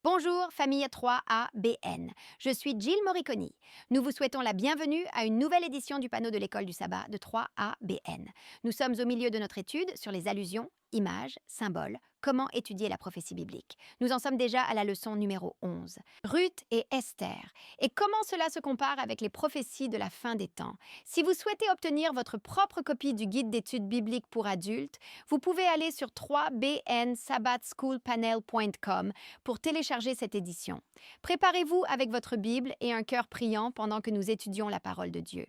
Bonjour, famille 3ABN. Je suis Jill Moriconi. Nous vous souhaitons la bienvenue à une nouvelle édition du panneau de l'école du sabbat de 3ABN. Nous sommes au milieu de notre étude sur les allusions, images, symboles, comment étudier la prophétie biblique. Nous en sommes déjà à la leçon numéro 11. Ruth et Esther. Et comment cela se compare avec les prophéties de la fin des temps. Si vous souhaitez obtenir votre propre copie du guide d'études bibliques pour adultes, vous pouvez aller sur 3bnsabbatschoolpanel.com pour télécharger cette édition. Préparez-vous avec votre Bible et un cœur priant pendant que nous étudions la parole de Dieu.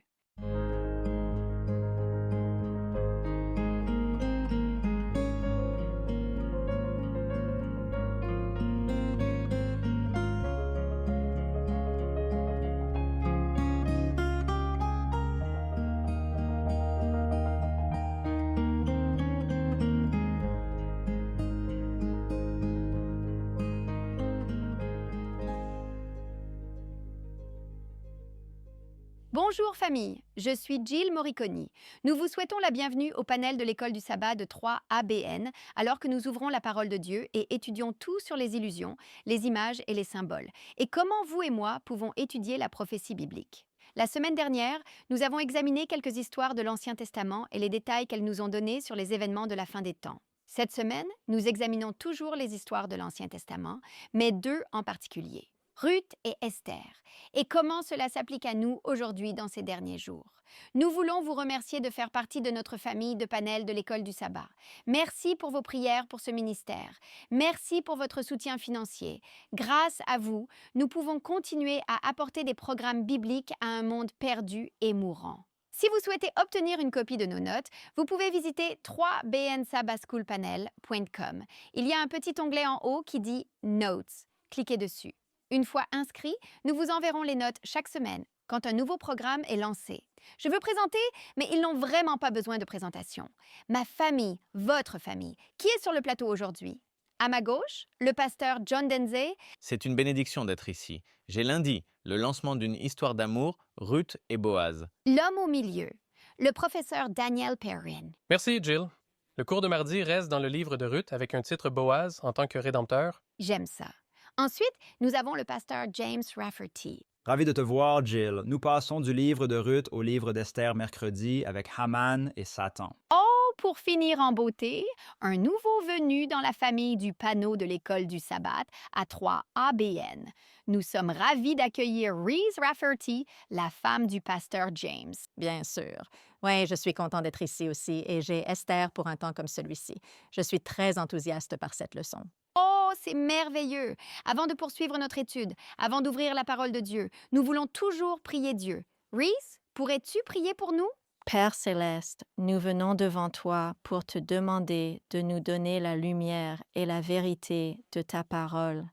Bonjour famille, je suis Jill Moriconi. Nous vous souhaitons la bienvenue au panel de l'école du sabbat de 3ABN, alors que nous ouvrons la parole de Dieu et étudions tout sur les illusions, les images et les symboles, et comment vous et moi pouvons étudier la prophétie biblique. La semaine dernière, nous avons examiné quelques histoires de l'Ancien Testament et les détails qu'elles nous ont donnés sur les événements de la fin des temps. Cette semaine, nous examinons toujours les histoires de l'Ancien Testament, mais deux en particulier. Ruth et Esther, et comment cela s'applique à nous aujourd'hui dans ces derniers jours. Nous voulons vous remercier de faire partie de notre famille de panel de l'école du sabbat. Merci pour vos prières pour ce ministère. Merci pour votre soutien financier. Grâce à vous, nous pouvons continuer à apporter des programmes bibliques à un monde perdu et mourant. Si vous souhaitez obtenir une copie de nos notes, vous pouvez visiter 3bnsabbatschoolpanel.com. Il y a un petit onglet en haut qui dit « Notes ». Cliquez dessus. Une fois inscrit, nous vous enverrons les notes chaque semaine quand un nouveau programme est lancé. Je veux présenter, mais ils n'ont vraiment pas besoin de présentation. Ma famille, votre famille, qui est sur le plateau aujourd'hui? À ma gauche, le pasteur John Denzey. C'est une bénédiction d'être ici. J'ai lundi le lancement d'une histoire d'amour, Ruth et Boaz. L'homme au milieu, le professeur Daniel Perrin. Merci, Jill. Le cours de mardi reste dans le livre de Ruth avec un titre Boaz en tant que rédempteur. J'aime ça. Ensuite, nous avons le pasteur James Rafferty. Ravi de te voir, Jill. Nous passons du livre de Ruth au livre d'Esther mercredi avec Haman et Satan. Oh, pour finir en beauté, un nouveau venu dans la famille du panneau de l'école du sabbat à 3ABN. Nous sommes ravis d'accueillir Reese Rafferty, la femme du pasteur James. Bien sûr. Oui, je suis content d'être ici aussi et j'ai Esther pour un temps comme celui-ci. Je suis très enthousiaste par cette leçon. Oh, c'est merveilleux! Avant de poursuivre notre étude, avant d'ouvrir la parole de Dieu, nous voulons toujours prier Dieu. Reese, pourrais-tu prier pour nous? Père céleste, nous venons devant toi pour te demander de nous donner la lumière et la vérité de ta parole,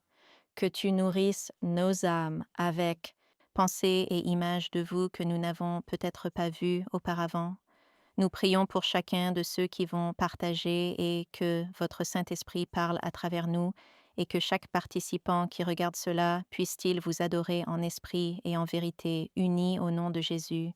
que tu nourrisses nos âmes avec pensées et images de vous que nous n'avons peut-être pas vues auparavant. Nous prions pour chacun de ceux qui vont partager et que votre Saint-Esprit parle à travers nous et que chaque participant qui regarde cela puisse-t-il vous adorer en esprit et en vérité, unis au nom de Jésus.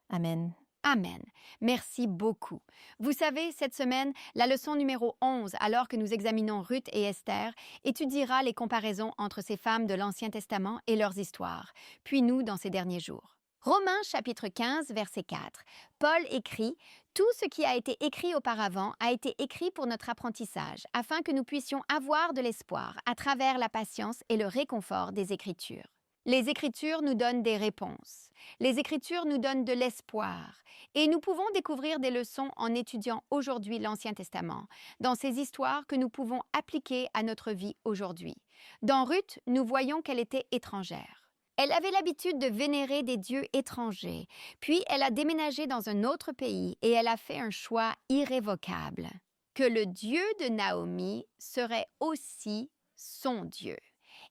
Amen. Amen. Merci beaucoup. Vous savez, cette semaine, la leçon numéro 11, alors que nous examinons Ruth et Esther, étudiera les comparaisons entre ces femmes de l'Ancien Testament et leurs histoires, puis nous dans ces derniers jours. Romains chapitre 15, verset 4. Paul écrit « Tout ce qui a été écrit auparavant a été écrit pour notre apprentissage, afin que nous puissions avoir de l'espoir à travers la patience et le réconfort des Écritures. » Les Écritures nous donnent des réponses. Les Écritures nous donnent de l'espoir. Et nous pouvons découvrir des leçons en étudiant aujourd'hui l'Ancien Testament, dans ces histoires que nous pouvons appliquer à notre vie aujourd'hui. Dans Ruth, nous voyons qu'elle était étrangère. Elle avait l'habitude de vénérer des dieux étrangers, puis elle a déménagé dans un autre pays et elle a fait un choix irrévocable, que le Dieu de Naomi serait aussi son Dieu.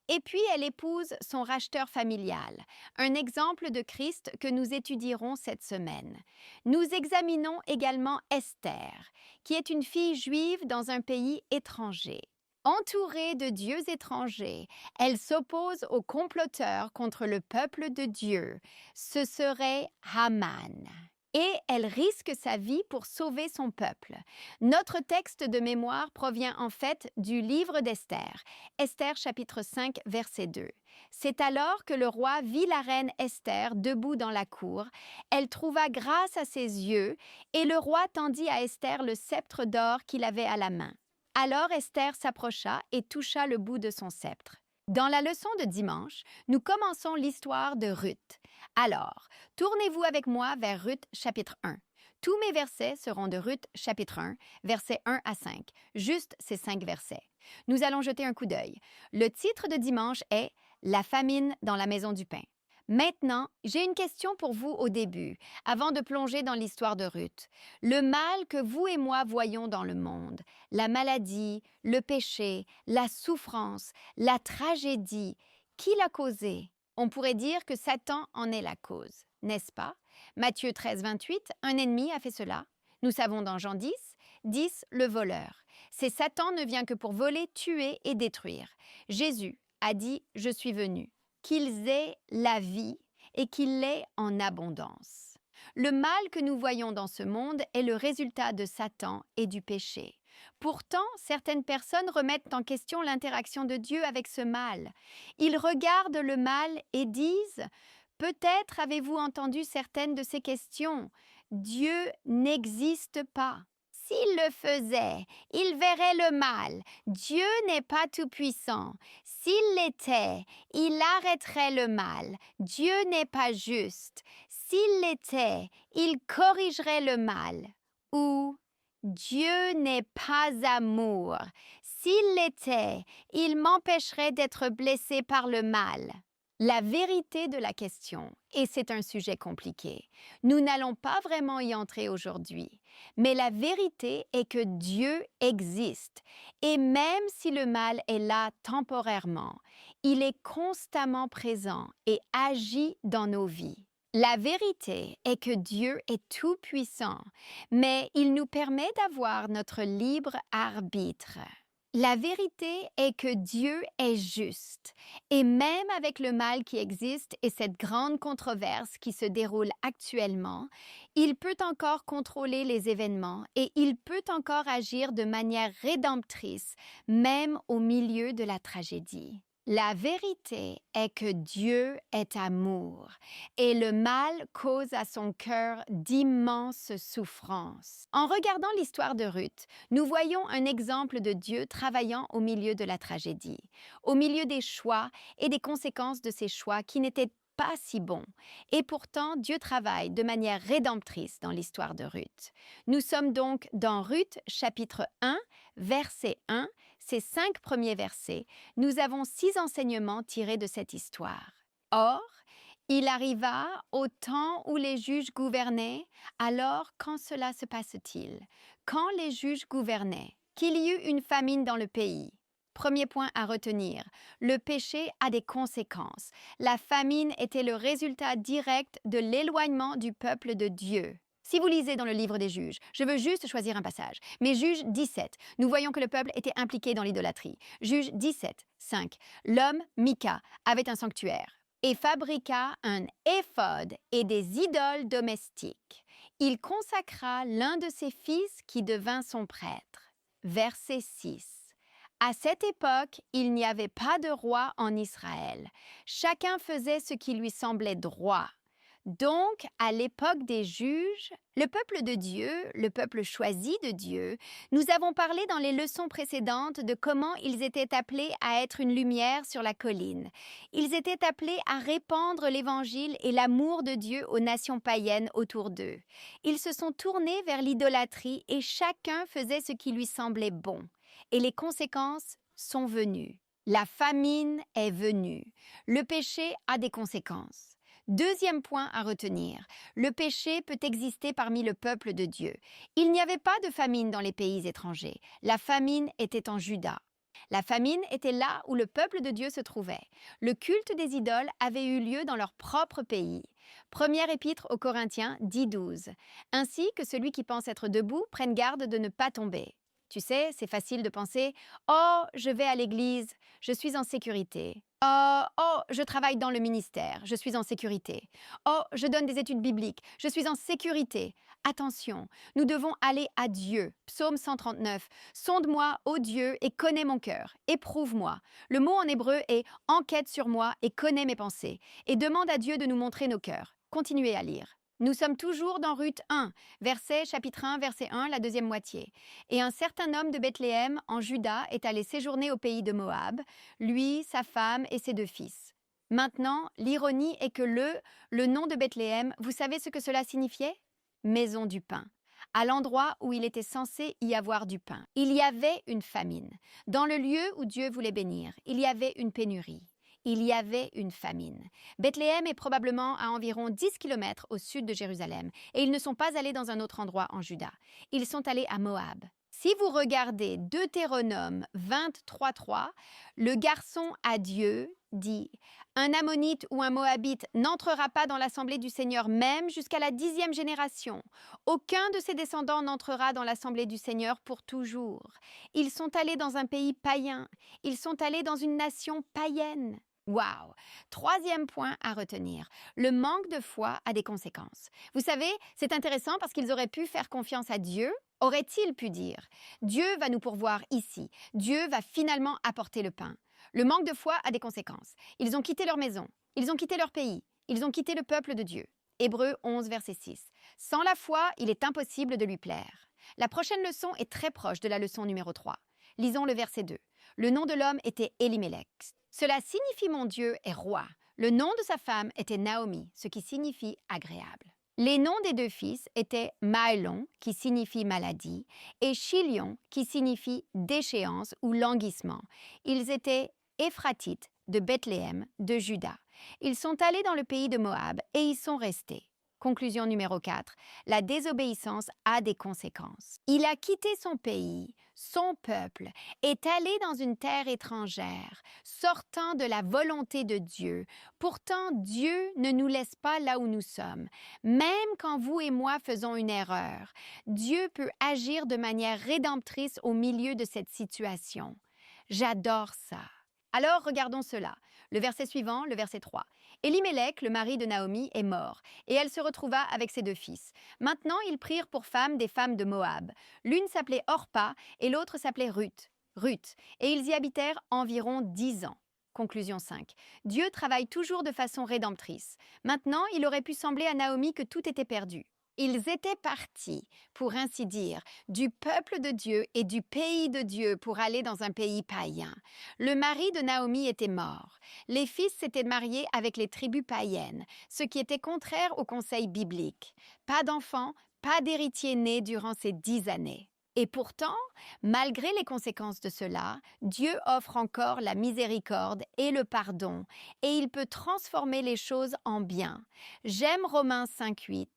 Et puis elle épouse son racheteur familial, un exemple de Christ que nous étudierons cette semaine. Nous examinons également Esther, qui est une fille juive dans un pays étranger. Entourée de dieux étrangers, elle s'oppose aux comploteurs contre le peuple de Dieu. Ce serait Haman. et elle risque sa vie pour sauver son peuple. Notre texte de mémoire provient en fait du livre d'Esther, Esther chapitre 5, verset 2. C'est alors que le roi vit la reine Esther debout dans la cour. Elle trouva grâce à ses yeux, et le roi tendit à Esther le sceptre d'or qu'il avait à la main. Alors Esther s'approcha et toucha le bout de son sceptre. Dans la leçon de dimanche, nous commençons l'histoire de Ruth. Alors, tournez-vous avec moi vers Ruth chapitre 1. Tous mes versets seront de Ruth chapitre 1, versets 1 à 5, juste ces 5 versets. Nous allons jeter un coup d'œil. Le titre de dimanche est « La famine dans la maison du pain ». Maintenant, j'ai une question pour vous au début, avant de plonger dans l'histoire de Ruth. Le mal que vous et moi voyons dans le monde, la maladie, le péché, la souffrance, la tragédie, qui l'a causé? On pourrait dire que Satan en est la cause, n'est-ce pas? Matthieu 13, 28, un ennemi a fait cela. Nous savons dans Jean 10, 10, le voleur. C'est Satan ne vient que pour voler, tuer et détruire. Jésus a dit « Je suis venu ». Qu'ils aient la vie et qu'il l'ait en abondance. Le mal que nous voyons dans ce monde est le résultat de Satan et du péché. Pourtant, certaines personnes remettent en question l'interaction de Dieu avec ce mal. Ils regardent le mal et disent « Peut-être avez-vous entendu certaines de ces questions. Dieu n'existe pas. » S'il le faisait, il verrait le mal. Dieu n'est pas tout-puissant. S'il l'était, il arrêterait le mal. Dieu n'est pas juste. S'il l'était, il corrigerait le mal. Ou Dieu n'est pas amour. S'il l'était, il m'empêcherait d'être blessé par le mal. La vérité de la question, et c'est un sujet compliqué, nous n'allons pas vraiment y entrer aujourd'hui, mais la vérité est que Dieu existe, et même si le mal est là temporairement, il est constamment présent et agit dans nos vies. La vérité est que Dieu est tout-puissant, mais il nous permet d'avoir notre libre arbitre. La vérité est que Dieu est juste, et même avec le mal qui existe et cette grande controverse qui se déroule actuellement, il peut encore contrôler les événements et il peut encore agir de manière rédemptrice, même au milieu de la tragédie. La vérité est que Dieu est amour et le mal cause à son cœur d'immenses souffrances. En regardant l'histoire de Ruth, nous voyons un exemple de Dieu travaillant au milieu de la tragédie, au milieu des choix et des conséquences de ces choix qui n'étaient pas si bons. Et pourtant, Dieu travaille de manière rédemptrice dans l'histoire de Ruth. Nous sommes donc dans Ruth chapitre 1, verset 1, ces 5 premiers versets, nous avons 6 enseignements tirés de cette histoire. Or, il arriva au temps où les juges gouvernaient, alors quand cela se passe-t-il? Quand les juges gouvernaient, qu'il y eut une famine dans le pays. Premier point à retenir, le péché a des conséquences. La famine était le résultat direct de l'éloignement du peuple de Dieu. Si vous lisez dans le livre des Juges, je veux juste choisir un passage. Mais Juges 17, nous voyons que le peuple était impliqué dans l'idolâtrie. Juges 17, 5. L'homme, Mika, avait un sanctuaire et fabriqua un éphod et des idoles domestiques. Il consacra l'un de ses fils qui devint son prêtre. Verset 6. À cette époque, il n'y avait pas de roi en Israël. Chacun faisait ce qui lui semblait droit. Donc, à l'époque des juges, le peuple de Dieu, le peuple choisi de Dieu, nous avons parlé dans les leçons précédentes de comment ils étaient appelés à être une lumière sur la colline. Ils étaient appelés à répandre l'Évangile et l'amour de Dieu aux nations païennes autour d'eux. Ils se sont tournés vers l'idolâtrie et chacun faisait ce qui lui semblait bon. Et les conséquences sont venues. La famine est venue. Le péché a des conséquences. Deuxième point à retenir, le péché peut exister parmi le peuple de Dieu. Il n'y avait pas de famine dans les pays étrangers. La famine était en Juda. La famine était là où le peuple de Dieu se trouvait. Le culte des idoles avait eu lieu dans leur propre pays. Première épître aux Corinthiens 10, 12. Ainsi que celui qui pense être debout prenne garde de ne pas tomber. Tu sais, c'est facile de penser « Oh, je vais à l'église, je suis en sécurité. Oh, je travaille dans le ministère, je suis en sécurité. Oh, je donne des études bibliques, je suis en sécurité. » Attention, nous devons aller à Dieu. Psaume 139. Sonde-moi, ô Dieu, et connais mon cœur. Éprouve-moi. Le mot en hébreu est enquête sur moi et connais mes pensées. Et demande à Dieu de nous montrer nos cœurs. Continuez à lire. Nous sommes toujours dans Ruth 1, chapitre 1, verset 1, la deuxième moitié. Et un certain homme de Bethléem, en Juda, est allé séjourner au pays de Moab, lui, sa femme et ses 2 fils. Maintenant, l'ironie est que le nom de Bethléem, vous savez ce que cela signifiait? Maison du pain, à l'endroit où il était censé y avoir du pain. Il y avait une famine. Dans le lieu où Dieu voulait bénir, il y avait une pénurie. Il y avait une famine. Bethléem est probablement à environ 10 kilomètres au sud de Jérusalem, et ils ne sont pas allés dans un autre endroit en Juda. Ils sont allés à Moab. Si vous regardez Deutéronome 23.3, le garçon à Dieu dit « Un Ammonite ou un Moabite n'entrera pas dans l'assemblée du Seigneur même jusqu'à la 10e génération. Aucun de ses descendants n'entrera dans l'assemblée du Seigneur pour toujours. Ils sont allés dans un pays païen. Ils sont allés dans une nation païenne. » Wow! 3e point à retenir. Le manque de foi a des conséquences. Vous savez, c'est intéressant parce qu'ils auraient pu faire confiance à Dieu. Aurait-il pu dire « Dieu va nous pourvoir ici. Dieu va finalement apporter le pain. » Le manque de foi a des conséquences. Ils ont quitté leur maison. Ils ont quitté leur pays. Ils ont quitté le peuple de Dieu. Hébreux 11, verset 6. Sans la foi, il est impossible de lui plaire. La prochaine leçon est très proche de la leçon numéro 3. Lisons le verset 2. Le nom de l'homme était Elimelech. Cela signifie mon Dieu est roi. Le nom de sa femme était Naomi, ce qui signifie agréable. Les noms des 2 fils étaient Mahlon, qui signifie maladie, et Chilion, qui signifie déchéance ou languissement. Ils étaient Éphratites de Bethléem, de Juda. Ils sont allés dans le pays de Moab et y sont restés. Conclusion numéro 4. La désobéissance a des conséquences. Il a quitté son pays, son peuple, est allé dans une terre étrangère, sortant de la volonté de Dieu. Pourtant, Dieu ne nous laisse pas là où nous sommes. Même quand vous et moi faisons une erreur, Dieu peut agir de manière rédemptrice au milieu de cette situation. J'adore ça. Alors, regardons cela. Le verset suivant, le verset 3. Elimelech, le mari de Naomi, est mort, et elle se retrouva avec ses 2 fils. Maintenant, ils prirent pour femmes des femmes de Moab. L'une s'appelait Orpa et l'autre s'appelait Ruth. Et ils y habitèrent environ 10 ans. Conclusion 5. Dieu travaille toujours de façon rédemptrice. Maintenant, il aurait pu sembler à Naomi que tout était perdu. Ils étaient partis, pour ainsi dire, du peuple de Dieu et du pays de Dieu pour aller dans un pays païen. Le mari de Naomi était mort. Les fils s'étaient mariés avec les tribus païennes, ce qui était contraire au conseil biblique. Pas d'enfants, pas d'héritier né durant ces 10 années. Et pourtant, malgré les conséquences de cela, Dieu offre encore la miséricorde et le pardon, et il peut transformer les choses en bien. J'aime Romains 5.8.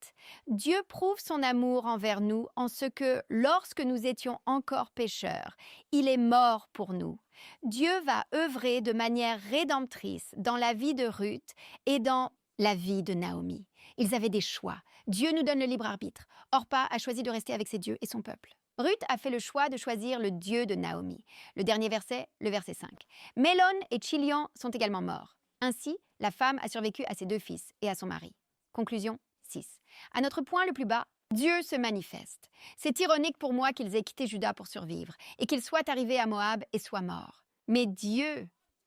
Dieu prouve son amour envers nous en ce que, lorsque nous étions encore pécheurs, il est mort pour nous. Dieu va œuvrer de manière rédemptrice dans la vie de Ruth et dans la vie de Naomi. Ils avaient des choix. Dieu nous donne le libre arbitre. Orpa a choisi de rester avec ses dieux et son peuple. Ruth a fait le choix de choisir le Dieu de Naomi. Le dernier verset, le verset 5. Mélon et Chilion sont également morts. Ainsi, la femme a survécu à ses 2 fils et à son mari. Conclusion 6. À notre point le plus bas, Dieu se manifeste. C'est ironique pour moi qu'ils aient quitté Juda pour survivre et qu'ils soient arrivés à Moab et soient morts. Mais Dieu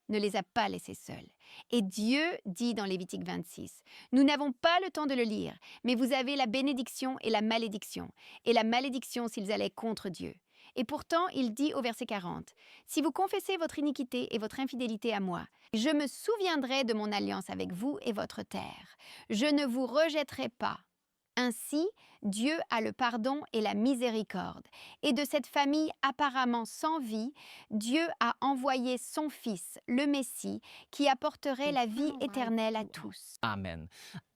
ne les a pas laissés seuls. Et Dieu dit dans Lévitique 26, « Nous n'avons pas le temps de le lire, mais vous avez la bénédiction et la malédiction, et la malédiction s'ils allaient contre Dieu. » Et pourtant, il dit au verset 40, « Si vous confessez votre iniquité et votre infidélité à moi, je me souviendrai de mon alliance avec vous et votre terre. Je ne vous rejetterai pas. » Ainsi, Dieu a le pardon et la miséricorde. Et de cette famille apparemment sans vie, Dieu a envoyé son Fils, le Messie, qui apporterait la vie éternelle à tous. Amen.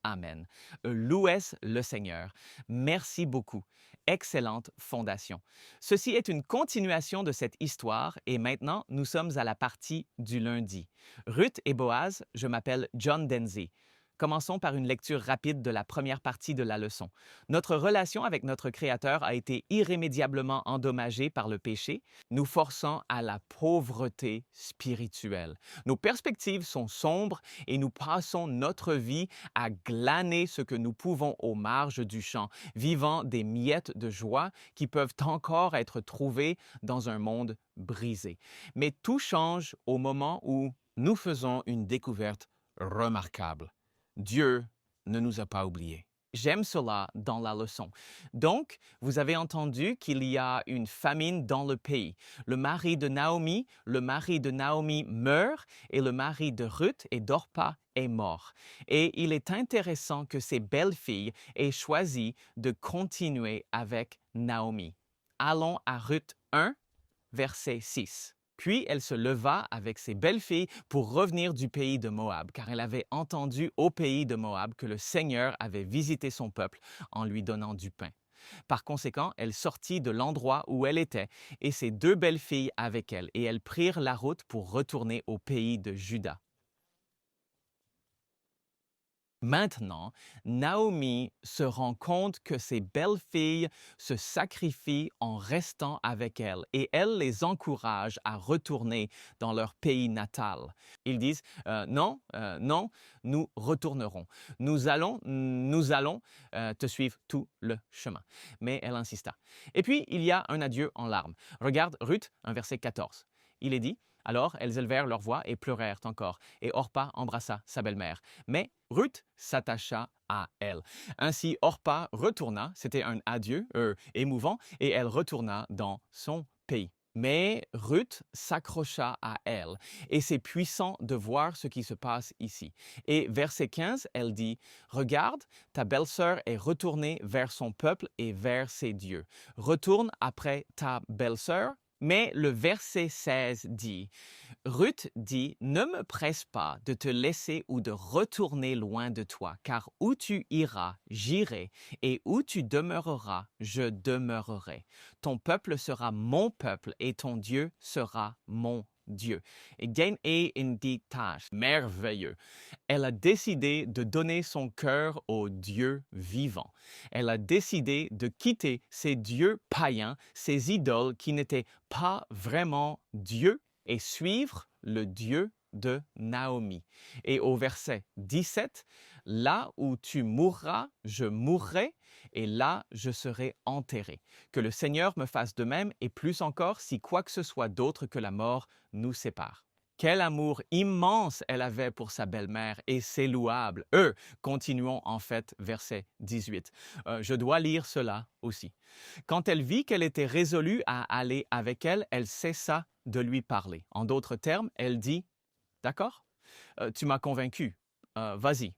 Amen. Louez le Seigneur. Merci beaucoup. Excellente fondation. Ceci est une continuation de cette histoire et maintenant, nous sommes à la partie du lundi. Ruth et Boaz, je m'appelle John Denzi. Commençons par une lecture rapide de la première partie de la leçon. Notre relation avec notre Créateur a été irrémédiablement endommagée par le péché, nous forçant à la pauvreté spirituelle. Nos perspectives sont sombres et nous passons notre vie à glaner ce que nous pouvons aux marges du champ, vivant des miettes de joie qui peuvent encore être trouvées dans un monde brisé. Mais tout change au moment où nous faisons une découverte remarquable. Dieu ne nous a pas oubliés. J'aime cela dans la leçon. Donc, vous avez entendu qu'il y a une famine dans le pays. Le mari de Naomi meurt et le mari de Ruth et d'Orpa est mort. Et il est intéressant que ces belles-filles aient choisi de continuer avec Naomi. Allons à Ruth 1, verset 6. Puis elle se leva avec ses belles-filles pour revenir du pays de Moab, car elle avait entendu au pays de Moab que le Seigneur avait visité son peuple en lui donnant du pain. Par conséquent, elle sortit de l'endroit où elle était et ses 2 belles-filles avec elle, et elles prirent la route pour retourner au pays de Juda. Maintenant, Naomi se rend compte que ses belles-filles se sacrifient en restant avec elle et elle les encourage à retourner dans leur pays natal. Ils disent non, nous retournerons. Nous allons te suivre tout le chemin. Mais elle insista. Et puis, il y a un adieu en larmes. Regarde Ruth, un verset 14. Il est dit: alors, elles élevèrent leur voix et pleurèrent encore, et Orpa embrassa sa belle-mère. Mais Ruth s'attacha à elle. Ainsi, Orpa retourna, c'était un adieu émouvant, et elle retourna dans son pays. Mais Ruth s'accrocha à elle, et c'est puissant de voir ce qui se passe ici. Et verset 15, elle dit: « Regarde, ta belle-sœur est retournée vers son peuple et vers ses dieux. Retourne après ta belle-sœur. » Mais le verset 16 dit, Ruth dit, « Ne me presse pas de te laisser ou de retourner loin de toi, car où tu iras, j'irai, et où tu demeureras, je demeurerai. Ton peuple sera mon peuple, et ton Dieu sera mon Dieu. » Et gain est une tâche merveilleux. Elle a décidé de donner son cœur au Dieu vivant. Elle a décidé de quitter ces dieux païens, ces idoles qui n'étaient pas vraiment Dieu, et suivre le Dieu de Naomi. Et au verset 17, « Là où tu mourras, je mourrai, et là je serai enterré. Que le Seigneur me fasse de même, et plus encore si quoi que ce soit d'autre que la mort nous sépare. » Quel amour immense elle avait pour sa belle-mère, et c'est louable. Continuons en fait, verset 18. Je dois lire cela aussi. Quand elle vit qu'elle était résolue à aller avec elle, elle cessa de lui parler. En d'autres termes, elle dit, « D'accord, tu m'as convaincu, vas-y,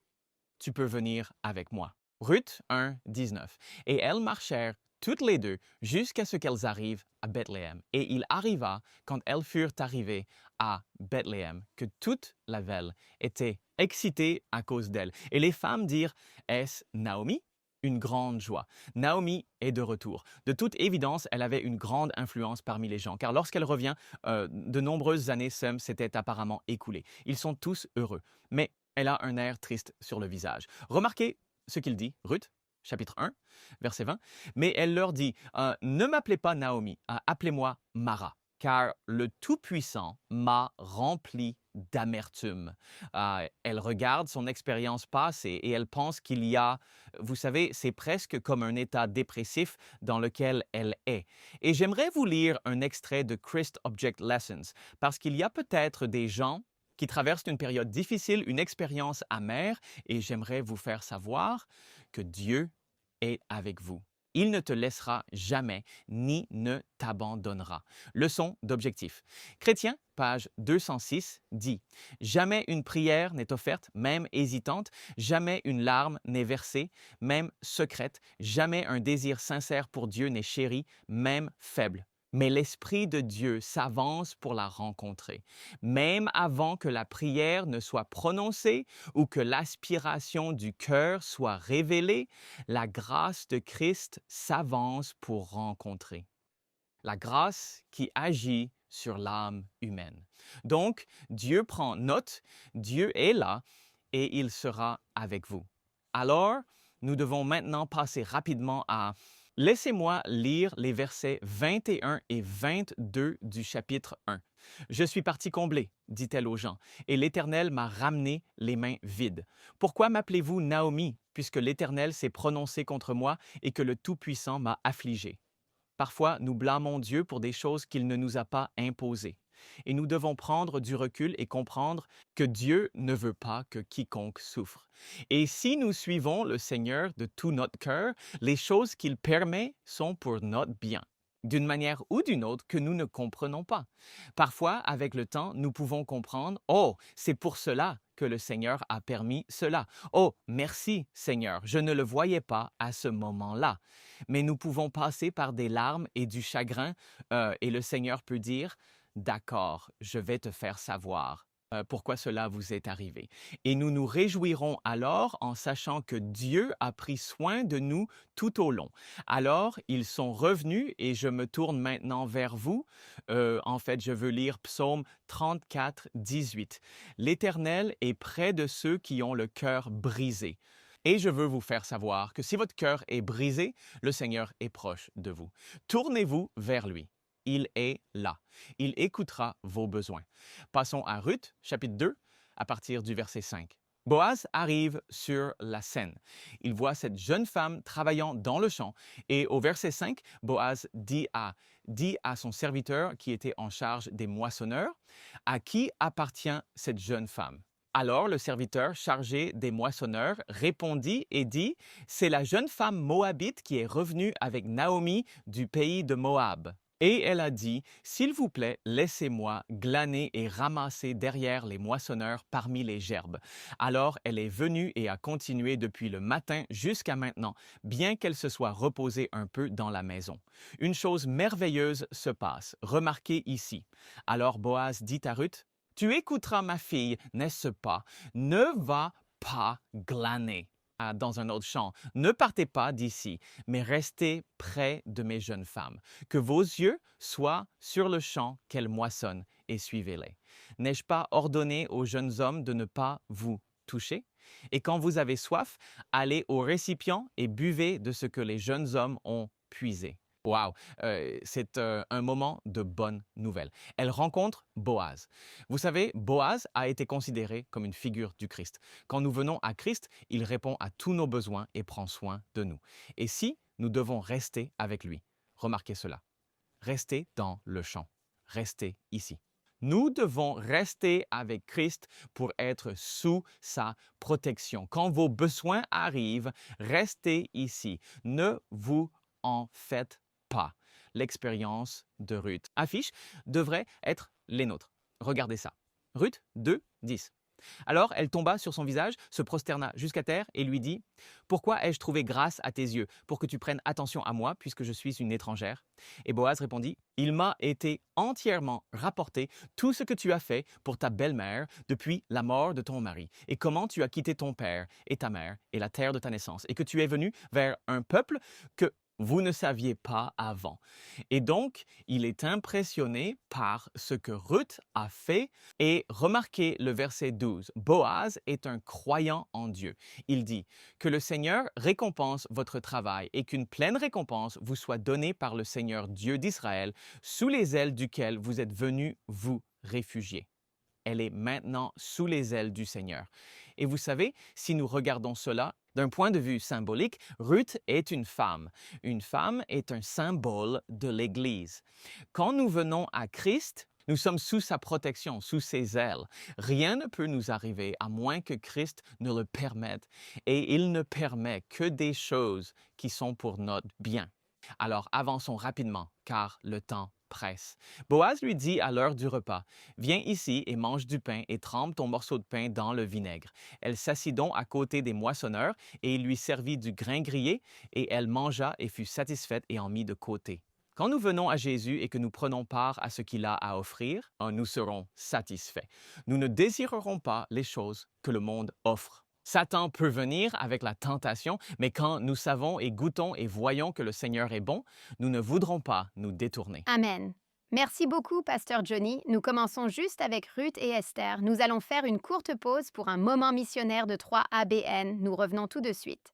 tu peux venir avec moi. » Ruth 1, 19. Et elles marchèrent toutes les deux jusqu'à ce qu'elles arrivent à Bethléem. Et il arriva, quand elles furent arrivées à Bethléem, que toute la ville était excitée à cause d'elle. Et les femmes dirent, « Est-ce Naomi ?» Une grande joie. Naomi est de retour. De toute évidence, elle avait une grande influence parmi les gens, car lorsqu'elle revient, de nombreuses années s'étaient apparemment écoulées. Ils sont tous heureux, mais elle a un air triste sur le visage. Remarquez ce qu'il dit, Ruth, chapitre 1, verset 20. Mais elle leur dit, ne m'appelez pas Naomi, appelez-moi Mara, car le Tout-Puissant m'a rempli d'amertume. Elle regarde son expérience passée et elle pense qu'il y a, vous savez, c'est presque comme un état dépressif dans lequel elle est. Et j'aimerais vous lire un extrait de Christ Object Lessons, parce qu'il y a peut-être des gens qui traversent une période difficile, une expérience amère, et j'aimerais vous faire savoir que Dieu est avec vous. Il ne te laissera jamais, ni ne t'abandonnera. Leçon d'objectif. Chrétien, page 206, dit « Jamais une prière n'est offerte, même hésitante, jamais une larme n'est versée, même secrète, jamais un désir sincère pour Dieu n'est chéri, même faible. Mais l'Esprit de Dieu s'avance pour la rencontrer. Même avant que la prière ne soit prononcée ou que l'aspiration du cœur soit révélée, la grâce de Christ s'avance pour rencontrer. La grâce qui agit sur l'âme humaine. Donc, Dieu prend note, Dieu est là, et il sera avec vous. Alors, nous devons maintenant passer rapidement à... Laissez-moi lire les versets 21 et 22 du chapitre 1. « Je suis parti combler, dit-elle aux gens, et l'Éternel m'a ramené les mains vides. Pourquoi m'appelez-vous Naomi, puisque l'Éternel s'est prononcé contre moi et que le Tout-Puissant m'a affligé? » Parfois, nous blâmons Dieu pour des choses qu'il ne nous a pas imposées. Et nous devons prendre du recul et comprendre que Dieu ne veut pas que quiconque souffre. Et si nous suivons le Seigneur de tout notre cœur, les choses qu'il permet sont pour notre bien, d'une manière ou d'une autre que nous ne comprenons pas. Parfois, avec le temps, nous pouvons comprendre « Oh, c'est pour cela que le Seigneur a permis cela. Oh, merci Seigneur, je ne le voyais pas à ce moment-là. » Mais nous pouvons passer par des larmes et du chagrin et le Seigneur peut dire « D'accord, je vais te faire savoir pourquoi cela vous est arrivé. » Et nous nous réjouirons alors en sachant que Dieu a pris soin de nous tout au long. Alors, ils sont revenus et je me tourne maintenant vers vous. En fait, je veux lire Psaume 34, 18. « L'Éternel est près de ceux qui ont le cœur brisé. » Et je veux vous faire savoir que si votre cœur est brisé, le Seigneur est proche de vous. Tournez-vous vers lui. Il est là. Il écoutera vos besoins. Passons à Ruth, chapitre 2, à partir du verset 5. Boaz arrive sur la scène. Il voit cette jeune femme travaillant dans le champ et au verset 5, Boaz dit à son serviteur qui était en charge des moissonneurs, « À qui appartient cette jeune femme ?» Alors le serviteur chargé des moissonneurs répondit et dit, « C'est la jeune femme moabite qui est revenue avec Naomi du pays de Moab. » Et elle a dit, « S'il vous plaît, laissez-moi glaner et ramasser derrière les moissonneurs parmi les gerbes. » Alors elle est venue et a continué depuis le matin jusqu'à maintenant, bien qu'elle se soit reposée un peu dans la maison. Une chose merveilleuse se passe, remarquez ici. Alors Boaz dit à Ruth, « Tu écouteras ma fille, n'est-ce pas? Ne va pas glaner. » Dans un autre chant, « Ne partez pas d'ici, mais restez près de mes jeunes femmes. Que vos yeux soient sur le champ qu'elles moissonnent et suivez-les. N'ai-je pas ordonné aux jeunes hommes de ne pas vous toucher? Et quand vous avez soif, allez au récipient et buvez de ce que les jeunes hommes ont puisé. » Wow, c'est un moment de bonne nouvelle. Elle rencontre Boaz. Vous savez, Boaz a été considéré comme une figure du Christ. Quand nous venons à Christ, il répond à tous nos besoins et prend soin de nous. Et si nous devons rester avec lui, remarquez cela. Restez dans le champ. Restez ici. Nous devons rester avec Christ pour être sous sa protection. Quand vos besoins arrivent, restez ici. Ne vous en faites pas. L'expérience de Ruth. Affiche devrait être les nôtres. Regardez ça. Ruth 2, 10. Alors elle tomba sur son visage, se prosterna jusqu'à terre et lui dit « Pourquoi ai-je trouvé grâce à tes yeux pour que tu prennes attention à moi puisque je suis une étrangère ?» Et Boaz répondit « Il m'a été entièrement rapporté tout ce que tu as fait pour ta belle-mère depuis la mort de ton mari et comment tu as quitté ton père et ta mère et la terre de ta naissance et que tu es venu vers un peuple que vous ne saviez pas avant. » Et donc, il est impressionné par ce que Ruth a fait. Et remarquez le verset 12. Boaz est un croyant en Dieu. Il dit « Que le Seigneur récompense votre travail et qu'une pleine récompense vous soit donnée par le Seigneur Dieu d'Israël, sous les ailes duquel vous êtes venus vous réfugier. » Elle est maintenant sous les ailes du Seigneur. Et vous savez, si nous regardons cela d'un point de vue symbolique, Ruth est une femme. Une femme est un symbole de l'Église. Quand nous venons à Christ, nous sommes sous sa protection, sous ses ailes. Rien ne peut nous arriver à moins que Christ ne le permette. Et il ne permet que des choses qui sont pour notre bien. Alors avançons rapidement, car le temps presse. Boaz lui dit à l'heure du repas, « Viens ici et mange du pain et trempe ton morceau de pain dans le vinaigre. » Elle s'assit donc à côté des moissonneurs et il lui servit du grain grillé et elle mangea et fut satisfaite et en mit de côté. Quand nous venons à Jésus et que nous prenons part à ce qu'il a à offrir, nous serons satisfaits. Nous ne désirerons pas les choses que le monde offre. Satan peut venir avec la tentation, mais quand nous savons et goûtons et voyons que le Seigneur est bon, nous ne voudrons pas nous détourner. Amen. Merci beaucoup, Pasteur Johnny. Nous commençons juste avec Ruth et Esther. Nous allons faire une courte pause pour un moment missionnaire de 3 ABN. Nous revenons tout de suite.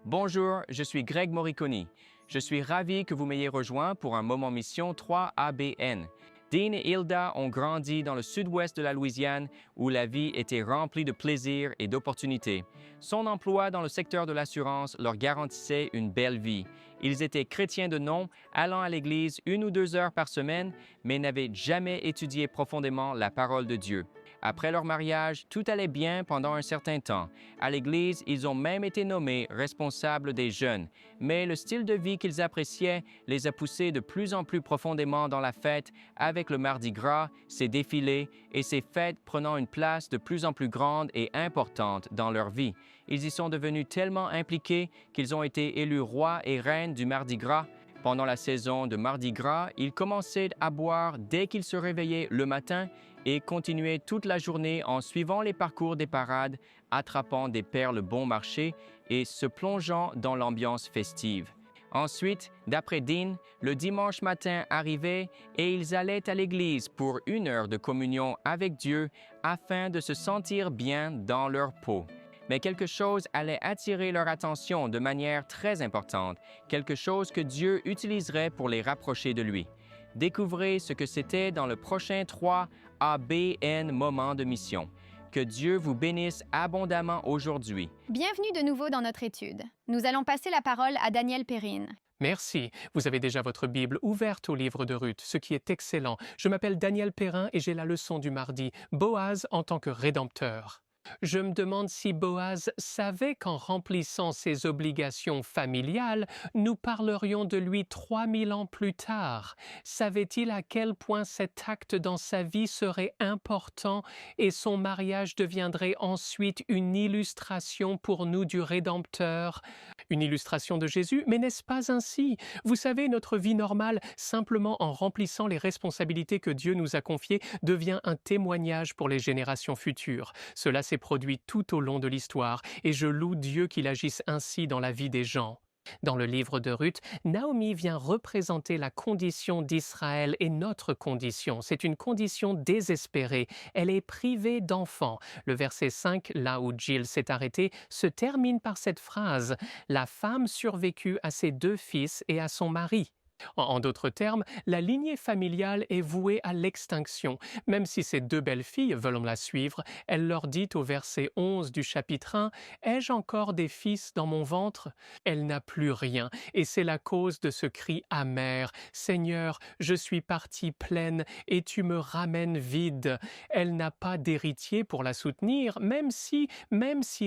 Bonjour, je suis Greg Morriconi. Je suis ravi que vous m'ayez rejoint pour un moment mission 3 ABN. Dean et Hilda ont grandi dans le sud-ouest de la Louisiane où la vie était remplie de plaisirs et d'opportunités. Son emploi dans le secteur de l'assurance leur garantissait une belle vie. Ils étaient chrétiens de nom, allant à l'église 1 ou 2 heures par semaine, mais n'avaient jamais étudié profondément la parole de Dieu. Après leur mariage, tout allait bien pendant un certain temps. À l'Église, ils ont même été nommés responsables des jeunes. Mais le style de vie qu'ils appréciaient les a poussés de plus en plus profondément dans la fête, avec le Mardi Gras, ses défilés et ces fêtes prenant une place de plus en plus grande et importante dans leur vie. Ils y sont devenus tellement impliqués qu'ils ont été élus rois et reines du Mardi Gras. Pendant la saison de Mardi Gras, ils commençaient à boire dès qu'ils se réveillaient le matin et continuaient toute la journée en suivant les parcours des parades, attrapant des perles bon marché et se plongeant dans l'ambiance festive. Ensuite, d'après Dean, le dimanche matin arrivait et ils allaient à l'église pour 1 heure de communion avec Dieu afin de se sentir bien dans leur peau. Mais quelque chose allait attirer leur attention de manière très importante, quelque chose que Dieu utiliserait pour les rapprocher de lui. Découvrez ce que c'était dans le prochain 3 ABN Moment de Mission. Que Dieu vous bénisse abondamment aujourd'hui. Bienvenue de nouveau dans notre étude. Nous allons passer la parole à Daniel Perrine. Merci. Vous avez déjà votre Bible ouverte au livre de Ruth, ce qui est excellent. Je m'appelle Daniel Perrin et j'ai la leçon du mardi. Boaz en tant que rédempteur. Je me demande si Boaz savait qu'en remplissant ses obligations familiales, nous parlerions de lui 3000 ans plus tard. Savait-il à quel point cet acte dans sa vie serait important et son mariage deviendrait ensuite une illustration pour nous du Rédempteur? Une illustration de Jésus, mais n'est-ce pas ainsi? Vous savez, notre vie normale, simplement en remplissant les responsabilités que Dieu nous a confiées, devient un témoignage pour les générations futures. Cela s'est produit tout au long de l'histoire, et je loue Dieu qu'il agisse ainsi dans la vie des gens. Dans le livre de Ruth, Naomi vient représenter la condition d'Israël et notre condition. C'est une condition désespérée. Elle est privée d'enfants. Le verset 5, là où Jill s'est arrêtée, se termine par cette phrase « La femme survécut à ses 2 fils et à son mari ». En d'autres termes, la lignée familiale est vouée à l'extinction. Même si ces 2 belles-filles veulent la suivre, elle leur dit au verset 11 du chapitre 1 « Ai-je encore des fils dans mon ventre ?» Elle n'a plus rien, et c'est la cause de ce cri amer « Seigneur, je suis partie pleine, et tu me ramènes vide. » Elle n'a pas d'héritier pour la soutenir, même si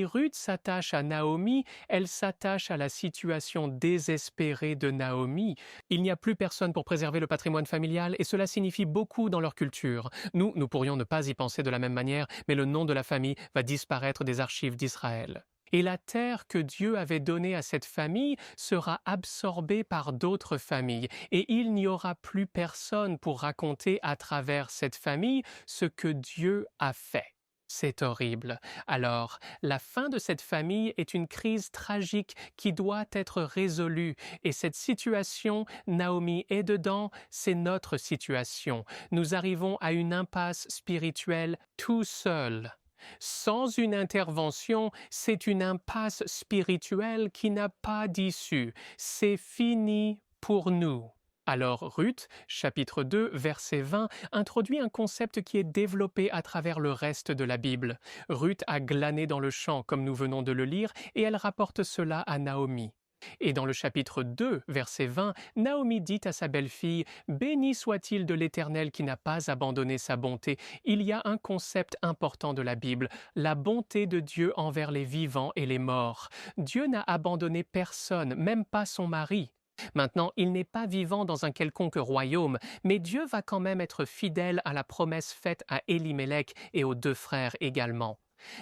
Ruth s'attache à Naomi, elle s'attache à la situation désespérée de Naomi. Il n'y a plus personne pour préserver le patrimoine familial et cela signifie beaucoup dans leur culture. Nous pourrions ne pas y penser de la même manière, mais le nom de la famille va disparaître des archives d'Israël. Et la terre que Dieu avait donnée à cette famille sera absorbée par d'autres familles. Et il n'y aura plus personne pour raconter à travers cette famille ce que Dieu a fait. C'est horrible. Alors, la fin de cette famille est une crise tragique qui doit être résolue. Et cette situation, Naomi est dedans, c'est notre situation. Nous arrivons à une impasse spirituelle tout seuls. Sans une intervention, c'est une impasse spirituelle qui n'a pas d'issue. C'est fini pour nous. Alors Ruth, chapitre 2, verset 20, introduit un concept qui est développé à travers le reste de la Bible. Ruth a glané dans le champ, comme nous venons de le lire, et elle rapporte cela à Naomi. Et dans le chapitre 2, verset 20, Naomi dit à sa belle-fille « Béni soit-il de l'Éternel qui n'a pas abandonné sa bonté ». Il y a un concept important de la Bible, la bonté de Dieu envers les vivants et les morts. Dieu n'a abandonné personne, même pas son mari. Maintenant, il n'est pas vivant dans un quelconque royaume, mais Dieu va quand même être fidèle à la promesse faite à Élimélec et aux 2 frères également.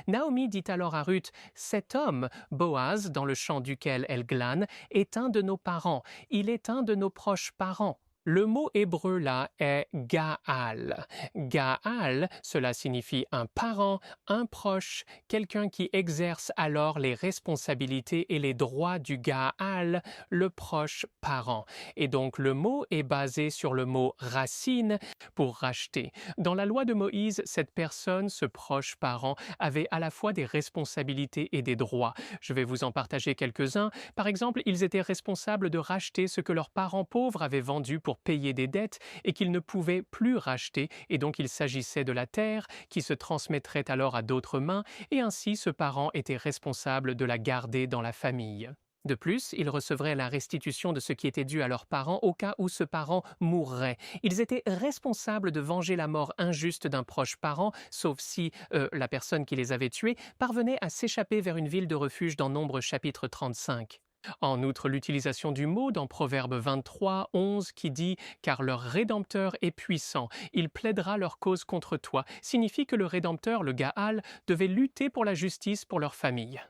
Naomi dit alors à Ruth, « Cet homme, Boaz, dans le champ duquel elle glane, est un de nos parents, il est un de nos proches parents. » Le mot hébreu là est Gaal. Gaal, cela signifie un parent, un proche, quelqu'un qui exerce alors les responsabilités et les droits du Gaal, le proche parent. Et donc le mot est basé sur le mot racine pour racheter. Dans la loi de Moïse, cette personne, ce proche parent, avait à la fois des responsabilités et des droits. Je vais vous en partager quelques-uns. Par exemple, ils étaient responsables de racheter ce que leurs parents pauvres avaient vendu pour payer des dettes et qu'ils ne pouvaient plus racheter, et donc il s'agissait de la terre qui se transmettrait alors à d'autres mains, et ainsi ce parent était responsable de la garder dans la famille. De plus, ils recevraient la restitution de ce qui était dû à leurs parents au cas où ce parent mourrait. Ils étaient responsables de venger la mort injuste d'un proche parent, sauf si la personne qui les avait tués parvenait à s'échapper vers une ville de refuge dans Nombre chapitre 35. En outre, l'utilisation du mot dans Proverbe 23, 11 qui dit « Car leur Rédempteur est puissant, il plaidera leur cause contre toi » signifie que le Rédempteur, le Gaal, devait lutter pour la justice pour leur famille.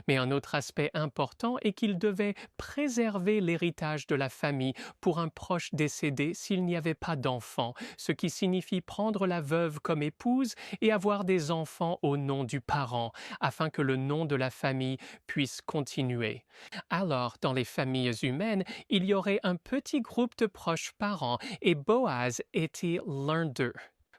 Mais un autre aspect important est qu'il devait préserver l'héritage de la famille pour un proche décédé s'il n'y avait pas d'enfants, ce qui signifie prendre la veuve comme épouse et avoir des enfants au nom du parent, afin que le nom de la famille puisse continuer. Alors, dans les familles humaines, il y aurait un petit groupe de proches parents et Boaz était l'un d'eux.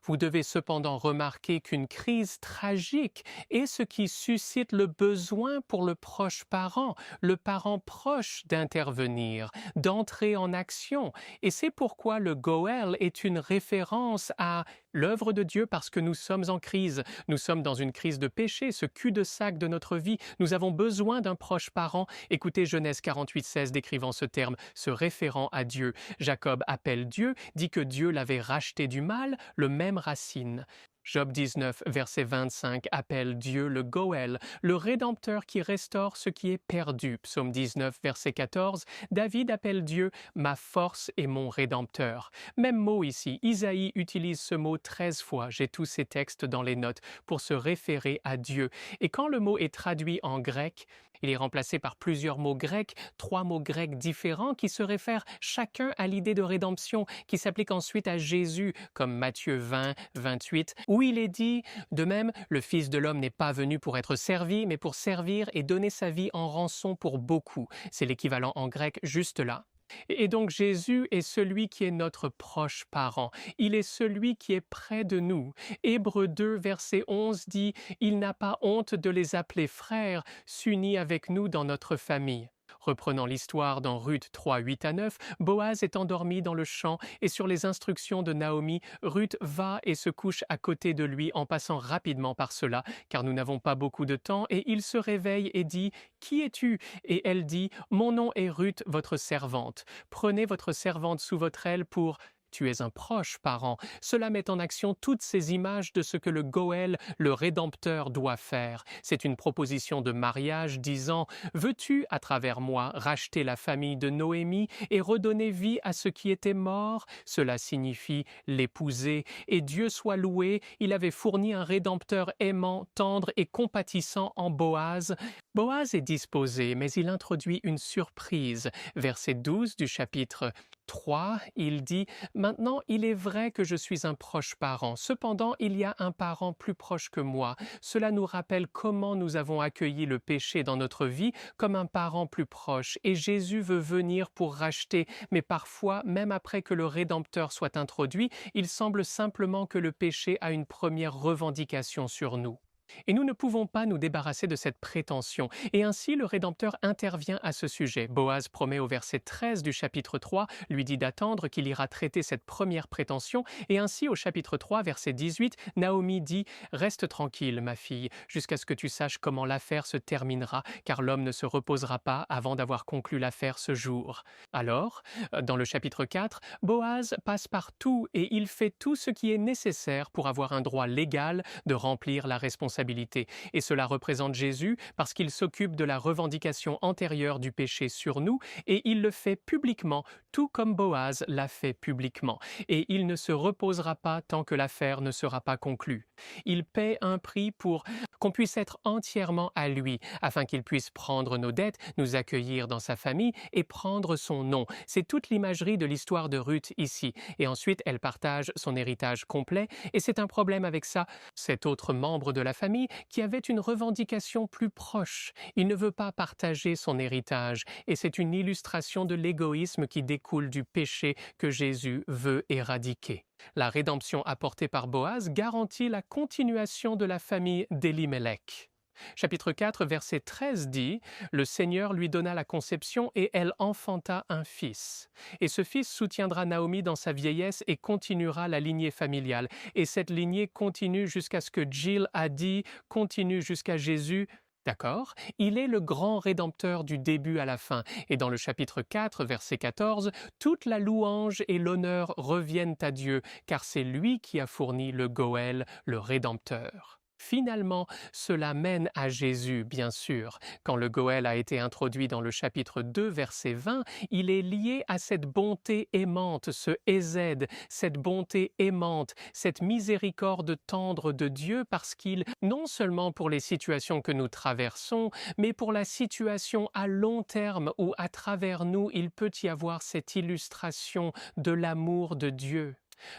Vous devez cependant remarquer qu'une crise tragique est ce qui suscite le besoin pour le proche parent, le parent proche d'intervenir, d'entrer en action. Et c'est pourquoi le Goël est une référence à l'œuvre de Dieu parce que nous sommes en crise. Nous sommes dans une crise de péché, ce cul-de-sac de notre vie. Nous avons besoin d'un proche parent. Écoutez Genèse 48:16 décrivant ce terme, se référant à Dieu. Jacob appelle Dieu, dit que Dieu l'avait racheté du mal, le même racine. Job 19, verset 25, appelle Dieu le Goël, le Rédempteur qui restaure ce qui est perdu. Psaume 19, verset 14, David appelle Dieu ma force et mon Rédempteur. Même mot ici, Isaïe utilise ce mot 13 fois, j'ai tous ces textes dans les notes, pour se référer à Dieu. Et quand le mot est traduit en grec, il est remplacé par plusieurs mots grecs, 3 mots grecs différents qui se réfèrent chacun à l'idée de rédemption, qui s'applique ensuite à Jésus, comme Matthieu 20, 28, où il est dit, de même, le Fils de l'homme n'est pas venu pour être servi, mais pour servir et donner sa vie en rançon pour beaucoup. C'est l'équivalent en grec juste là. Et donc Jésus est celui qui est notre proche parent. Il est celui qui est près de nous. Hébreux 2, verset 11 dit « Il n'a pas honte de les appeler frères, s'unit avec nous dans notre famille ». Reprenant l'histoire dans Ruth 3, 8 à 9, Boaz est endormi dans le champ et sur les instructions de Naomi, Ruth va et se couche à côté de lui en passant rapidement par cela, car nous n'avons pas beaucoup de temps, et il se réveille et dit « Qui es-tu » Et elle dit « Mon nom est Ruth, votre servante. Prenez votre servante sous votre aile pour... » Tu es un proche parent. Cela met en action toutes ces images de ce que le Goël, le Rédempteur, doit faire. C'est une proposition de mariage disant « Veux-tu, à travers moi, racheter la famille de Noémie et redonner vie à ce qui était mort ?» Cela signifie l'épouser. Et Dieu soit loué, il avait fourni un Rédempteur aimant, tendre et compatissant en Boaz. Boaz est disposé, mais il introduit une surprise. Verset 12 du chapitre 3, il dit « Maintenant, il est vrai que je suis un proche parent. Cependant, il y a un parent plus proche que moi. Cela nous rappelle comment nous avons accueilli le péché dans notre vie comme un parent plus proche. Et Jésus veut venir pour racheter. Mais parfois, même après que le Rédempteur soit introduit, il semble simplement que le péché a une première revendication sur nous. Et nous ne pouvons pas nous débarrasser de cette prétention. Et ainsi, le Rédempteur intervient à ce sujet. Boaz promet au verset 13 du chapitre 3, lui dit d'attendre qu'il ira traiter cette première prétention. Et ainsi, au chapitre 3, verset 18, Naomi dit « Reste tranquille, ma fille, jusqu'à ce que tu saches comment l'affaire se terminera, car l'homme ne se reposera pas avant d'avoir conclu l'affaire ce jour. » Alors, dans le chapitre 4, Boaz passe par tout et il fait tout ce qui est nécessaire pour avoir un droit légal de remplir la responsabilité responsabilité. Et cela représente Jésus parce qu'il s'occupe de la revendication antérieure du péché sur nous et il le fait publiquement, tout comme Boaz l'a fait publiquement. Et il ne se reposera pas tant que l'affaire ne sera pas conclue. Il paie un prix pour qu'on puisse être entièrement à lui, afin qu'il puisse prendre nos dettes, nous accueillir dans sa famille et prendre son nom. C'est toute l'imagerie de l'histoire de Ruth ici. Et ensuite, elle partage son héritage complet. Et c'est un problème avec ça, cet autre membre de la famille qui avait une revendication plus proche. Il ne veut pas partager son héritage. Et c'est une illustration de l'égoïsme qui découle du péché que Jésus veut éradiquer. La rédemption apportée par Boaz garantit la continuation de la famille d'Elimelech. Chapitre 4, verset 13 dit « Le Seigneur lui donna la conception et elle enfanta un fils. Et ce fils soutiendra Naomi dans sa vieillesse et continuera la lignée familiale. Et cette lignée continue jusqu'à ce que Jill a dit, continue jusqu'à Jésus. » D'accord? Il est le grand rédempteur du début à la fin. Et dans le chapitre 4, verset 14, toute la louange et l'honneur reviennent à Dieu, car c'est lui qui a fourni le Goël, le rédempteur. Finalement, cela mène à Jésus, bien sûr. Quand le Goël a été introduit dans le chapitre 2, verset 20, il est lié à cette bonté aimante, ce Ézède, cette bonté aimante, cette miséricorde tendre de Dieu, parce qu'il, non seulement pour les situations que nous traversons, mais pour la situation à long terme où, à travers nous, il peut y avoir cette illustration de l'amour de Dieu.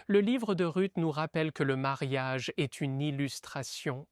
Le livre de Ruth nous rappelle que le mariage est une illustration.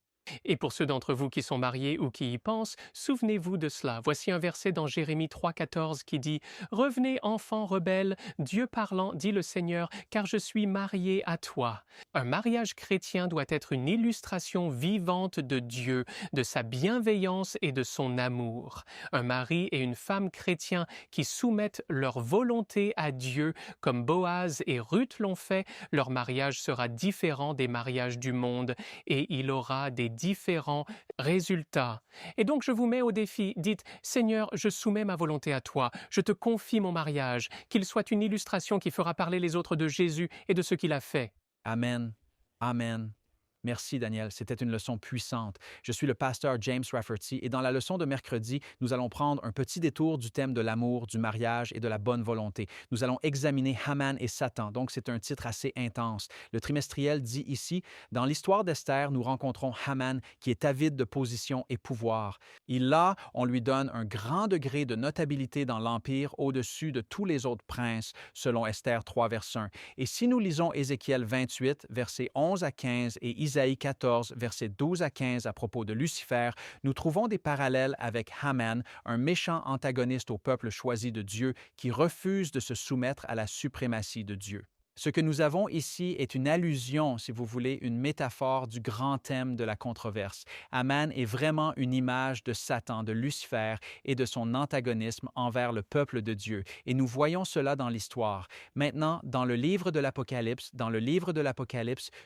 Et pour ceux d'entre vous qui sont mariés ou qui y pensent, souvenez-vous de cela. Voici un verset dans Jérémie 3,14 qui dit « Revenez, enfants rebelles, Dieu parlant, dit le Seigneur, car je suis marié à toi. » Un mariage chrétien doit être une illustration vivante de Dieu, de sa bienveillance et de son amour. Un mari et une femme chrétiens qui soumettent leur volonté à Dieu, comme Boaz et Ruth l'ont fait, leur mariage sera différent des mariages du monde et il aura des différents résultats. Et donc je vous mets au défi, dites « Seigneur, je soumets ma volonté à toi, je te confie mon mariage, qu'il soit une illustration qui fera parler les autres de Jésus et de ce qu'il a fait. » Amen. Amen. Merci, Daniel. C'était une leçon puissante. Je suis le pasteur James Rafferty et dans la leçon de mercredi, nous allons prendre un petit détour du thème de l'amour, du mariage et de la bonne volonté. Nous allons examiner Haman et Satan, donc c'est un titre assez intense. Le trimestriel dit ici, « Dans l'histoire d'Esther, nous rencontrons Haman qui est avide de position et pouvoir. Là, on lui donne un grand degré de notabilité dans l'Empire au-dessus de tous les autres princes, selon Esther 3, verset 1. Et si nous lisons Ézéchiel 28, versets 11 à 15 et Isaïe 14, versets 12 à 15 à propos de Lucifer, nous trouvons des parallèles avec Haman, un méchant antagoniste au peuple choisi de Dieu qui refuse de se soumettre à la suprématie de Dieu. Ce que nous avons ici est une allusion, si vous voulez, une métaphore du grand thème de la controverse. Haman est vraiment une image de Satan, de Lucifer et de son antagonisme envers le peuple de Dieu. Et nous voyons cela dans l'histoire. Maintenant, dans le livre de l'Apocalypse,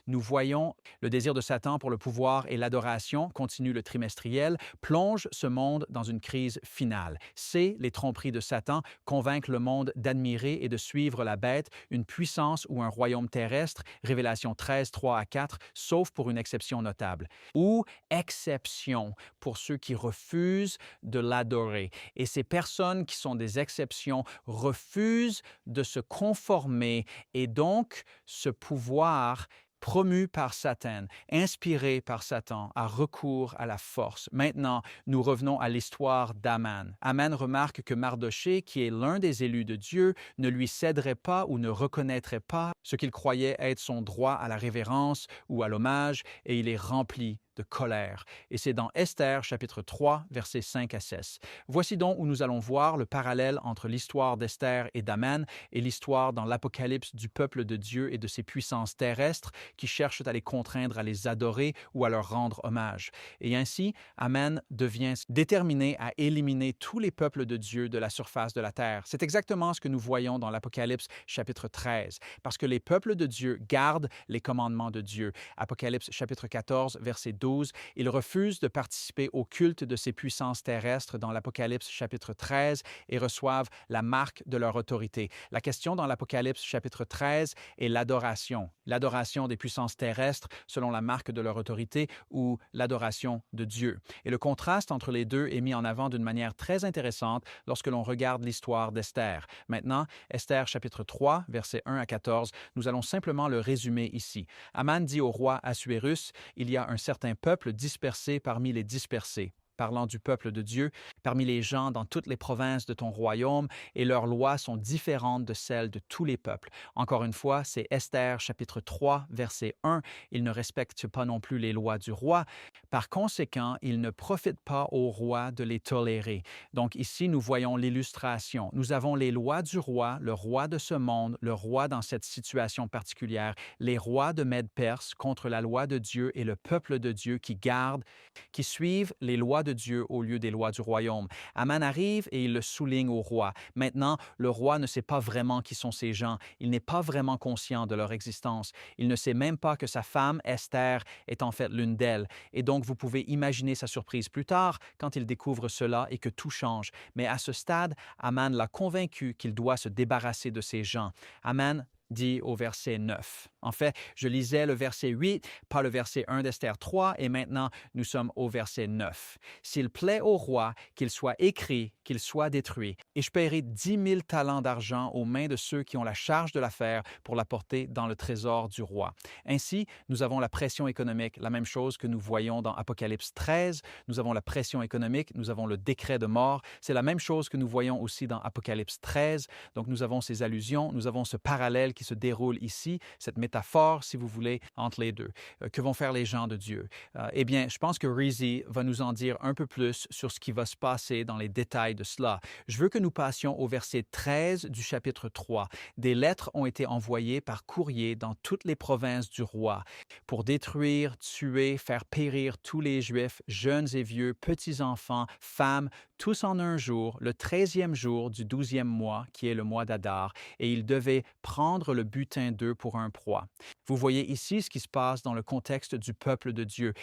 nous voyons le désir de Satan pour le pouvoir et l'adoration, continue le trimestriel, plonge ce monde dans une crise finale. C'est les tromperies de Satan convaincre le monde d'admirer et de suivre la bête, une puissance ou un royaume terrestre, Révélation 13, 3 à 4, sauf pour une exception notable. Ou exception pour ceux qui refusent de l'adorer. Et ces personnes qui sont des exceptions refusent de se conformer et donc ce pouvoir promu par Satan, inspiré par Satan, a recours à la force. Maintenant, nous revenons à l'histoire d'Aman. Aman remarque que Mardoché, qui est l'un des élus de Dieu, ne lui céderait pas ou ne reconnaîtrait pas ce qu'il croyait être son droit à la révérence ou à l'hommage, et il est rempli de colère. Et c'est dans Esther, chapitre 3, versets 5 à 16. Voici donc où nous allons voir le parallèle entre l'histoire d'Esther et d'Aman et l'histoire dans l'Apocalypse du peuple de Dieu et de ses puissances terrestres qui cherchent à les contraindre à les adorer ou à leur rendre hommage. Et ainsi, Aman devient déterminé à éliminer tous les peuples de Dieu de la surface de la terre. C'est exactement ce que nous voyons dans l'Apocalypse, chapitre 13, parce que les peuples de Dieu gardent les commandements de Dieu. Apocalypse, chapitre 14, verset 12 12, il refuse de participer au culte de ces puissances terrestres dans l'Apocalypse chapitre 13 et reçoivent la marque de leur autorité. La question dans l'Apocalypse chapitre 13 est l'adoration des puissances terrestres selon la marque de leur autorité ou l'adoration de Dieu. Et le contraste entre les deux est mis en avant d'une manière très intéressante lorsque l'on regarde l'histoire d'Esther. Maintenant, Esther chapitre 3, versets 1 à 14, nous allons simplement le résumer ici. Aman dit au roi Assuérus, « Il y a un certain peuple dispersé parmi les dispersés. » Parlant du peuple de Dieu, parmi les gens dans toutes les provinces de ton royaume, et leurs lois sont différentes de celles de tous les peuples. Encore une fois, c'est Esther chapitre 3, verset 1. Il ne respecte pas non plus les lois du roi. Par conséquent, il ne profite pas au roi de les tolérer. Donc ici, nous voyons l'illustration. Nous avons les lois du roi, le roi de ce monde, le roi dans cette situation particulière, les rois de Mède-Perse contre la loi de Dieu et le peuple de Dieu qui suivent les lois de Dieu au lieu des lois du royaume. Aman arrive et il le souligne au roi. Maintenant, le roi ne sait pas vraiment qui sont ces gens. Il n'est pas vraiment conscient de leur existence. Il ne sait même pas que sa femme, Esther, est en fait l'une d'elles. Et donc, vous pouvez imaginer sa surprise plus tard quand il découvre cela et que tout change. Mais à ce stade, Aman l'a convaincu qu'il doit se débarrasser de ces gens. Aman dit au verset 9. En fait, je lisais le verset 8, pas le verset 1 d'Esther 3, et maintenant nous sommes au verset 9. « S'il plaît au roi qu'il soit écrit, qu'il soit détruit, et je paierai 10 000 talents d'argent aux mains de ceux qui ont la charge de l'affaire pour la porter dans le trésor du roi. » Ainsi, nous avons la pression économique, la même chose que nous voyons dans Apocalypse 13. Nous avons la pression économique, nous avons le décret de mort. C'est la même chose que nous voyons aussi dans Apocalypse 13. Donc, nous avons ces allusions, nous avons ce parallèle qui se déroule ici, cette métaphore, si vous voulez, entre les deux. Que vont faire les gens de Dieu? Eh bien, je pense que Rizzi va nous en dire un peu plus sur ce qui va se passer dans les détails de cela. Je veux que nous passions au verset 13 du chapitre 3. Des lettres ont été envoyées par courrier dans toutes les provinces du roi pour détruire, tuer, faire périr tous les Juifs, jeunes et vieux, petits-enfants, femmes, tous en un jour, le 13e jour du 12e mois, qui est le mois d'Adar, et ils devaient prendre le butin d'eux pour un proie. Vous voyez ici ce qui se passe dans le contexte du peuple de Dieu.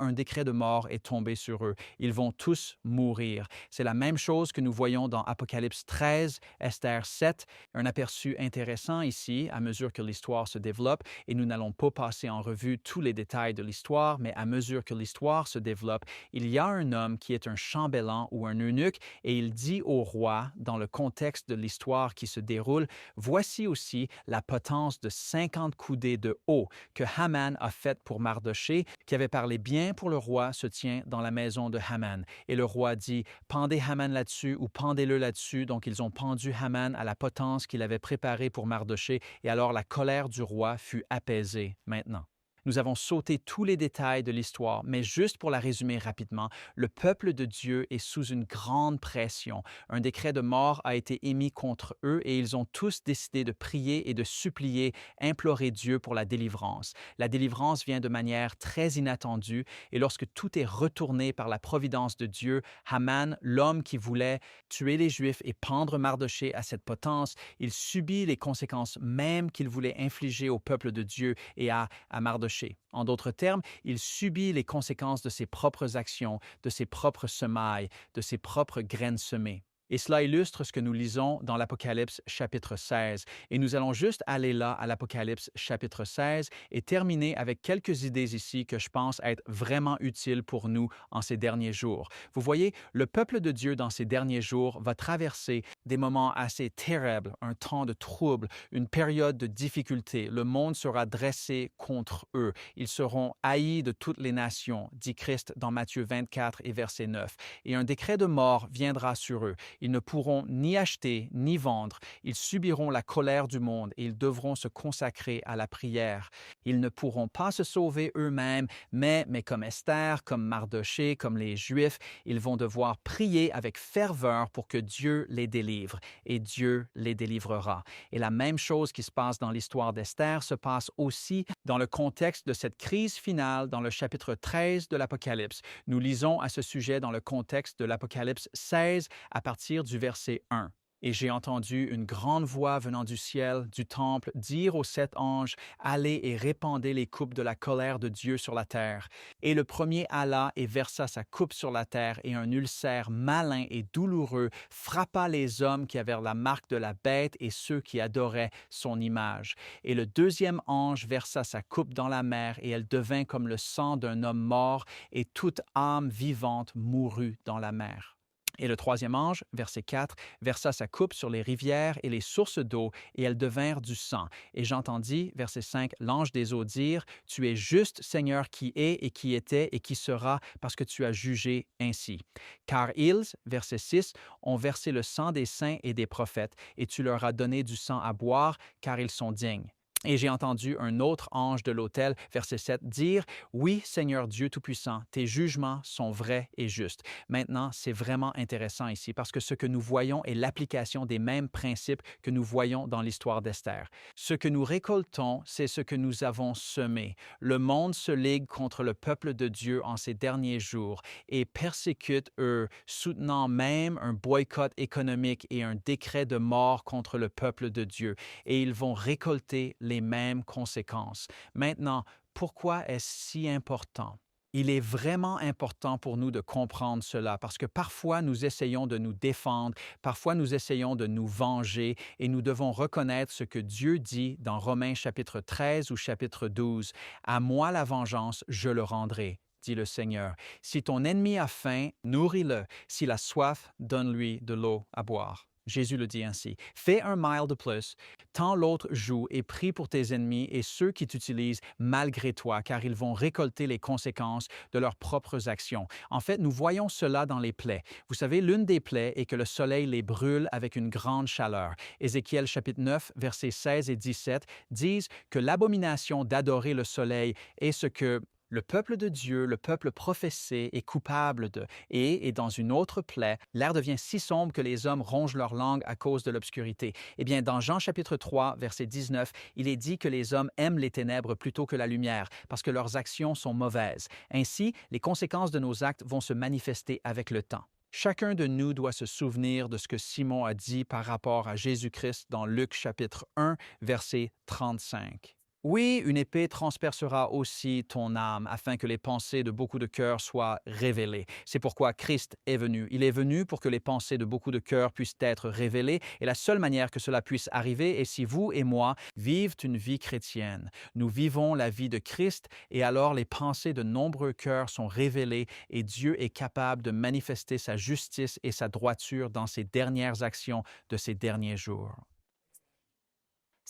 Un décret de mort est tombé sur eux. Ils vont tous mourir. C'est la même chose que nous voyons dans Apocalypse 13, Esther 7. Un aperçu intéressant ici, à mesure que l'histoire se développe, et nous n'allons pas passer en revue tous les détails de l'histoire, mais à mesure que l'histoire se développe, il y a un homme qui est un chambellan ou un eunuque, et il dit au roi, dans le contexte de l'histoire qui se déroule, « Voici aussi la potence de 50 coudées de haut que Haman a faite pour Mardoché, qui avait parlé bien pour le roi, se tient dans la maison de Haman. » Et le roi dit, « Pendez Haman là-dessus ou pendez-le là-dessus. » Donc, ils ont pendu Haman à la potence qu'il avait préparée pour Mardoché, et alors la colère du roi fut apaisée maintenant. Nous avons sauté tous les détails de l'histoire, mais juste pour la résumer rapidement, le peuple de Dieu est sous une grande pression. Un décret de mort a été émis contre eux et ils ont tous décidé de prier et de supplier, implorer Dieu pour la délivrance. La délivrance vient de manière très inattendue et lorsque tout est retourné par la providence de Dieu, Haman, l'homme qui voulait tuer les Juifs et pendre Mardoché à cette potence, il subit les conséquences mêmes qu'il voulait infliger au peuple de Dieu et à Mardoché. En d'autres termes, il subit les conséquences de ses propres actions, de ses propres semailles, de ses propres graines semées. Et cela illustre ce que nous lisons dans l'Apocalypse chapitre 16. Et nous allons juste aller là à l'Apocalypse chapitre 16 et terminer avec quelques idées ici que je pense être vraiment utiles pour nous en ces derniers jours. Vous voyez, le peuple de Dieu dans ces derniers jours va traverser des moments assez terribles, un temps de trouble, une période de difficulté. Le monde sera dressé contre eux. Ils seront haïs de toutes les nations, dit Christ dans Matthieu 24 et verset 9. Et un décret de mort viendra sur eux. Ils ne pourront ni acheter ni vendre. Ils subiront la colère du monde et ils devront se consacrer à la prière. Ils ne pourront pas se sauver eux-mêmes, mais comme Esther, comme Mardoché, comme les Juifs, ils vont devoir prier avec ferveur pour que Dieu les délivre et Dieu les délivrera. Et la même chose qui se passe dans l'histoire d'Esther se passe aussi dans le contexte de cette crise finale dans le chapitre 13 de l'Apocalypse. Nous lisons à ce sujet dans le contexte de l'Apocalypse 16 à partir du verset 1. Et j'ai entendu une grande voix venant du ciel, du temple, dire aux 7 anges, « Allez et répandez les coupes de la colère de Dieu sur la terre. » Et le premier alla et versa sa coupe sur la terre, et un ulcère malin et douloureux frappa les hommes qui avaient la marque de la bête et ceux qui adoraient son image. Et le deuxième ange versa sa coupe dans la mer, et elle devint comme le sang d'un homme mort, et toute âme vivante mourut dans la mer. Et le troisième ange, verset 4, versa sa coupe sur les rivières et les sources d'eau, et elles devinrent du sang. Et j'entendis, verset 5, l'ange des eaux dire, « Tu es juste, Seigneur, qui est et qui était et qui sera, parce que tu as jugé ainsi. Car ils, verset 6, ont versé le sang des saints et des prophètes, et tu leur as donné du sang à boire, car ils sont dignes. » Et j'ai entendu un autre ange de l'autel, verset 7, dire, « Oui, Seigneur Dieu Tout-Puissant, tes jugements sont vrais et justes. » Maintenant, c'est vraiment intéressant ici parce que ce que nous voyons est l'application des mêmes principes que nous voyons dans l'histoire d'Esther. Ce que nous récoltons, c'est ce que nous avons semé. Le monde se ligue contre le peuple de Dieu en ces derniers jours et persécute eux, soutenant même un boycott économique et un décret de mort contre le peuple de Dieu. Et ils vont récolter les mêmes conséquences. Maintenant, pourquoi est-ce si important? Il est vraiment important pour nous de comprendre cela parce que parfois nous essayons de nous défendre, parfois nous essayons de nous venger et nous devons reconnaître ce que Dieu dit dans Romains chapitre 13 ou chapitre 12. « À moi la vengeance, je le rendrai, dit le Seigneur. Si ton ennemi a faim, nourris-le. S'il a soif, donne-lui de l'eau à boire. » Jésus le dit ainsi. « Fais un mile de plus, tends l'autre joue et prie pour tes ennemis et ceux qui t'utilisent malgré toi, car ils vont récolter les conséquences de leurs propres actions. » En fait, nous voyons cela dans les plaies. Vous savez, l'une des plaies est que le soleil les brûle avec une grande chaleur. Ézéchiel chapitre 9, versets 16 et 17 disent que l'abomination d'adorer le soleil est ce que le peuple de Dieu, le peuple professé, est coupable de. Et dans une autre plaie, l'air devient si sombre que les hommes rongent leur langue à cause de l'obscurité. Eh bien, dans Jean chapitre 3, verset 19, il est dit que les hommes aiment les ténèbres plutôt que la lumière, parce que leurs actions sont mauvaises. Ainsi, les conséquences de nos actes vont se manifester avec le temps. Chacun de nous doit se souvenir de ce que Simon a dit par rapport à Jésus-Christ dans Luc chapitre 1, verset 35. Oui, une épée transpercera aussi ton âme, afin que les pensées de beaucoup de cœurs soient révélées. C'est pourquoi Christ est venu. Il est venu pour que les pensées de beaucoup de cœurs puissent être révélées, et la seule manière que cela puisse arriver est si vous et moi vivent une vie chrétienne. Nous vivons la vie de Christ, et alors les pensées de nombreux cœurs sont révélées, et Dieu est capable de manifester sa justice et sa droiture dans ses dernières actions de ces derniers jours.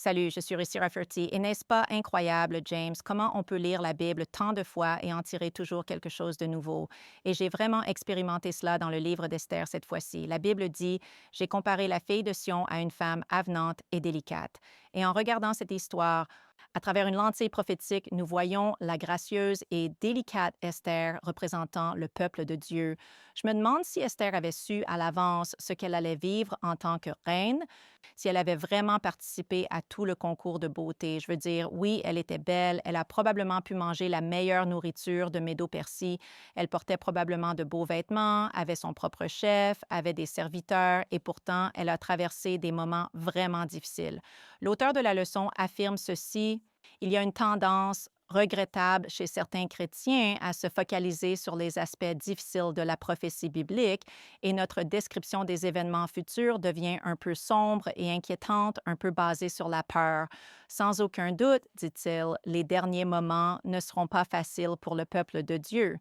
Salut, je suis Rissi Rafferty. Et n'est-ce pas incroyable, James, comment on peut lire la Bible tant de fois et en tirer toujours quelque chose de nouveau? Et j'ai vraiment expérimenté cela dans le livre d'Esther cette fois-ci. La Bible dit, « J'ai comparé la fille de Sion à une femme avenante et délicate. » Et en regardant cette histoire, à travers une lentille prophétique, nous voyons la gracieuse et délicate Esther représentant le peuple de Dieu. Je me demande si Esther avait su à l'avance ce qu'elle allait vivre en tant que reine, si elle avait vraiment participé à tout le concours de beauté. Je veux dire, oui, elle était belle, elle a probablement pu manger la meilleure nourriture de Médo-Persie, elle portait probablement de beaux vêtements, avait son propre chef, avait des serviteurs, et pourtant, elle a traversé des moments vraiment difficiles. L'auteur de la leçon affirme ceci: il y a une tendance regrettable chez certains chrétiens à se focaliser sur les aspects difficiles de la prophétie biblique et notre description des événements futurs devient un peu sombre et inquiétante, un peu basée sur la peur. Sans aucun doute, dit-il, les derniers moments ne seront pas faciles pour le peuple de Dieu.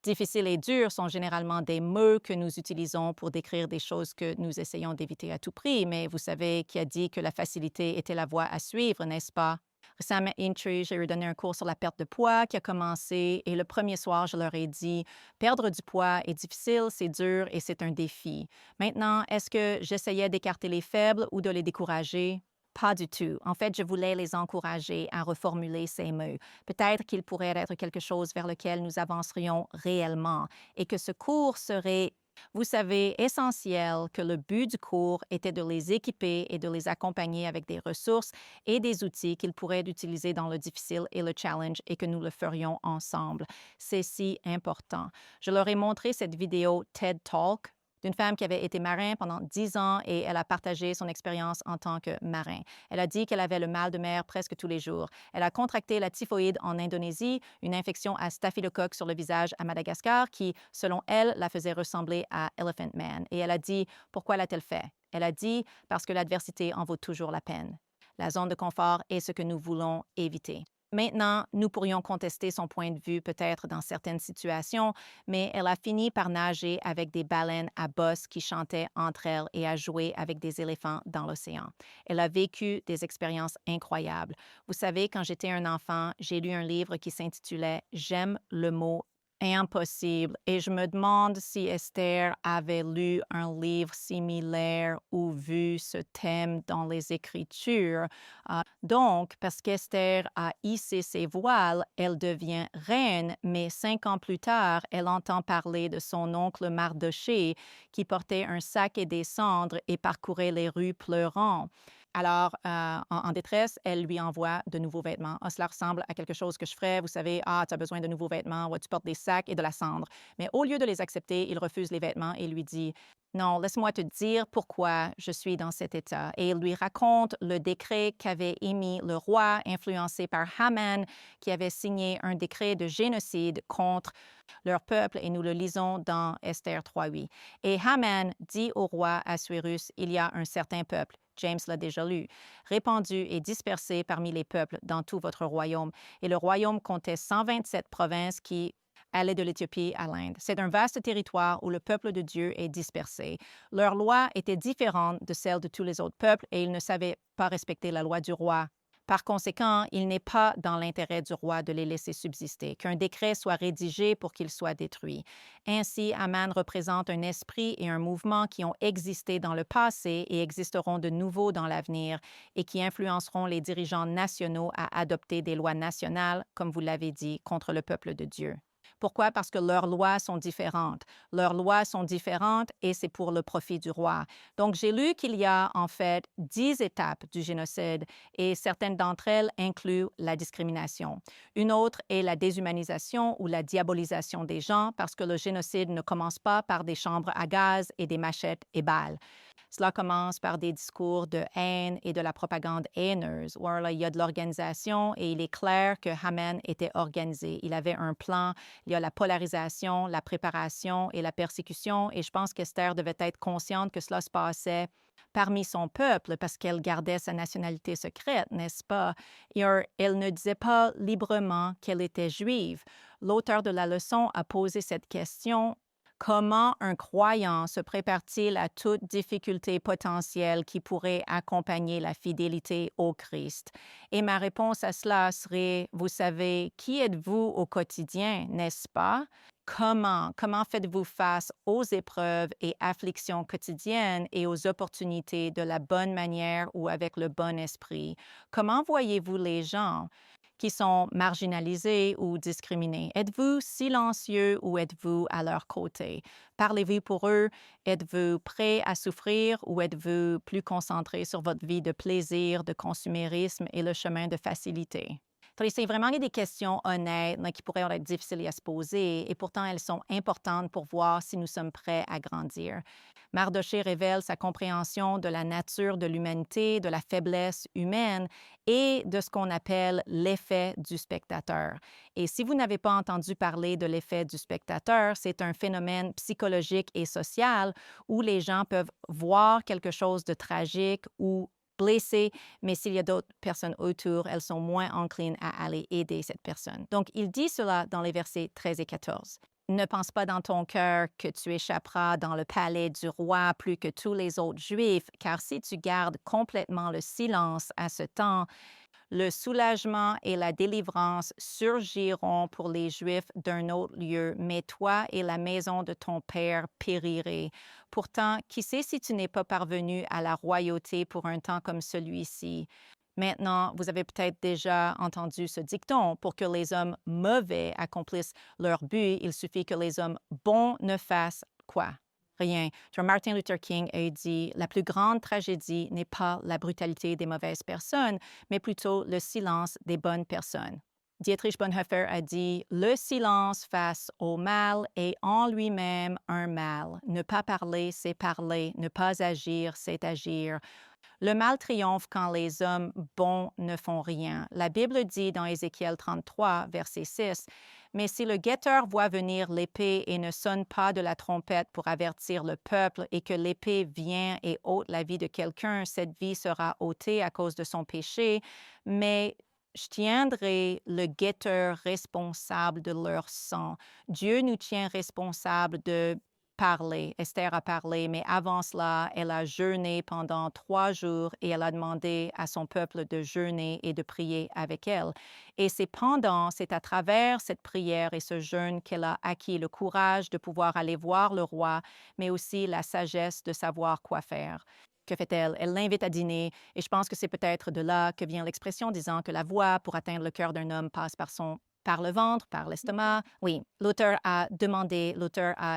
Difficile et dur sont généralement des mots que nous utilisons pour décrire des choses que nous essayons d'éviter à tout prix, mais vous savez qui a dit que la facilité était la voie à suivre, n'est-ce pas? Récemment, j'ai eu donné un cours sur la perte de poids qui a commencé et le premier soir, je leur ai dit « Perdre du poids est difficile, c'est dur et c'est un défi. » Maintenant, est-ce que j'essayais d'écarter les faibles ou de les décourager? Pas du tout. En fait, je voulais les encourager à reformuler ces mots. Peut-être qu'il pourrait être quelque chose vers lequel nous avancerions réellement et que ce cours serait, vous savez, essentiel, que le but du cours était de les équiper et de les accompagner avec des ressources et des outils qu'ils pourraient utiliser dans le difficile et le challenge et que nous le ferions ensemble. C'est si important. Je leur ai montré cette vidéo TED Talk d'une femme qui avait été marin pendant 10 ans et elle a partagé son expérience en tant que marin. Elle a dit qu'elle avait le mal de mer presque tous les jours. Elle a contracté la typhoïde en Indonésie, une infection à staphylocoque sur le visage à Madagascar qui, selon elle, la faisait ressembler à Elephant Man. Et elle a dit « Pourquoi l'a-t-elle fait ?» Elle a dit « Parce que l'adversité en vaut toujours la peine. » La zone de confort est ce que nous voulons éviter. Maintenant, nous pourrions contester son point de vue peut-être dans certaines situations, mais elle a fini par nager avec des baleines à bosse qui chantaient entre elles et à jouer avec des éléphants dans l'océan. Elle a vécu des expériences incroyables. Vous savez, quand j'étais un enfant, j'ai lu un livre qui s'intitulait « J'aime le mot impossible » et je me demande si Esther avait lu un livre similaire ou vu ce thème dans les Écritures. Donc, parce qu'Esther a hissé ses voiles, elle devient reine, mais 5 ans plus tard, elle entend parler de son oncle Mardoché qui portait un sac et des cendres et parcourait les rues pleurant. Alors, en détresse, elle lui envoie de nouveaux vêtements. Ah, cela ressemble à quelque chose que je ferais. Vous savez, tu as besoin de nouveaux vêtements, ouais, tu portes des sacs et de la cendre. Mais au lieu de les accepter, il refuse les vêtements et lui dit non, laisse-moi te dire pourquoi je suis dans cet état. Et il lui raconte le décret qu'avait émis le roi, influencé par Haman, qui avait signé un décret de génocide contre leur peuple, et nous le lisons dans Esther 3:8. Et Haman dit au roi Assuérus, il y a un certain peuple, James l'a déjà lu, répandu et dispersé parmi les peuples dans tout votre royaume. Et le royaume comptait 127 provinces qui allaient de l'Éthiopie à l'Inde. C'est un vaste territoire où le peuple de Dieu est dispersé. Leurs lois étaient différentes de celles de tous les autres peuples et ils ne savaient pas respecter la loi du roi. Par conséquent, il n'est pas dans l'intérêt du roi de les laisser subsister, qu'un décret soit rédigé pour qu'ils soient détruits. Ainsi, Haman représente un esprit et un mouvement qui ont existé dans le passé et existeront de nouveau dans l'avenir et qui influenceront les dirigeants nationaux à adopter des lois nationales, comme vous l'avez dit, contre le peuple de Dieu. Pourquoi? Parce que leurs lois sont différentes. Leurs lois sont différentes et c'est pour le profit du roi. Donc, j'ai lu qu'il y a en fait 10 étapes du génocide et certaines d'entre elles incluent la discrimination. Une autre est la déshumanisation ou la diabolisation des gens parce que le génocide ne commence pas par des chambres à gaz et des machettes et balles. Cela commence par des discours de haine et de la propagande haineuse, où là, il y a de l'organisation et il est clair que Haman était organisé. Il avait un plan. Il y a la polarisation, la préparation et la persécution. Et je pense qu'Esther devait être consciente que cela se passait parmi son peuple parce qu'elle gardait sa nationalité secrète, n'est-ce pas? Et elle ne disait pas librement qu'elle était juive. L'auteur de la leçon a posé cette question. Comment un croyant se prépare-t-il à toute difficulté potentielle qui pourrait accompagner la fidélité au Christ? Et ma réponse à cela serait, vous savez, qui êtes-vous au quotidien, n'est-ce pas? Comment faites-vous face aux épreuves et afflictions quotidiennes et aux opportunités de la bonne manière ou avec le bon esprit? Comment voyez-vous les gens qui sont marginalisés ou discriminés? Êtes-vous silencieux ou êtes-vous à leur côté? Parlez-vous pour eux? Êtes-vous prêt à souffrir ou êtes-vous plus concentré sur votre vie de plaisir, de consumérisme et le chemin de facilité? C'est vraiment des questions honnêtes qui pourraient être difficiles à se poser et pourtant elles sont importantes pour voir si nous sommes prêts à grandir. Mardoché révèle sa compréhension de la nature de l'humanité, de la faiblesse humaine et de ce qu'on appelle l'effet du spectateur. Et si vous n'avez pas entendu parler de l'effet du spectateur, c'est un phénomène psychologique et social où les gens peuvent voir quelque chose de tragique ou blessé, mais s'il y a d'autres personnes autour, elles sont moins enclines à aller aider cette personne. Donc, il dit cela dans les versets 13 et 14. Ne pense pas dans ton cœur que tu échapperas dans le palais du roi plus que tous les autres Juifs, car si tu gardes complètement le silence à ce temps, le soulagement et la délivrance surgiront pour les Juifs d'un autre lieu, mais toi et la maison de ton père périrez. Pourtant, qui sait si tu n'es pas parvenu à la royauté pour un temps comme celui-ci? Maintenant, vous avez peut-être déjà entendu ce dicton, pour que les hommes mauvais accomplissent leur but, il suffit que les hommes bons ne fassent quoi? Rien. Martin Luther King a dit, la plus grande tragédie n'est pas la brutalité des mauvaises personnes, mais plutôt le silence des bonnes personnes. Dietrich Bonhoeffer a dit « Le silence face au mal est en lui-même un mal. Ne pas parler, c'est parler. Ne pas agir, c'est agir. » Le mal triomphe quand les hommes bons ne font rien. La Bible dit dans Ézéchiel 33, verset 6, « Mais si le guetteur voit venir l'épée et ne sonne pas de la trompette pour avertir le peuple et que l'épée vient et ôte la vie de quelqu'un, cette vie sera ôtée à cause de son péché, mais je tiendrai le guetteur responsable de leur sang. » Dieu nous tient responsables de parler. Esther a parlé, mais avant cela, elle a jeûné pendant 3 jours et elle a demandé à son peuple de jeûner et de prier avec elle. Et c'est à travers cette prière et ce jeûne qu'elle a acquis le courage de pouvoir aller voir le roi, mais aussi la sagesse de savoir quoi faire. Que fait-elle? Elle l'invite à dîner et je pense que c'est peut-être de là que vient l'expression disant que la voie pour atteindre le cœur d'un homme passe par le ventre, par l'estomac. Oui, l'auteur a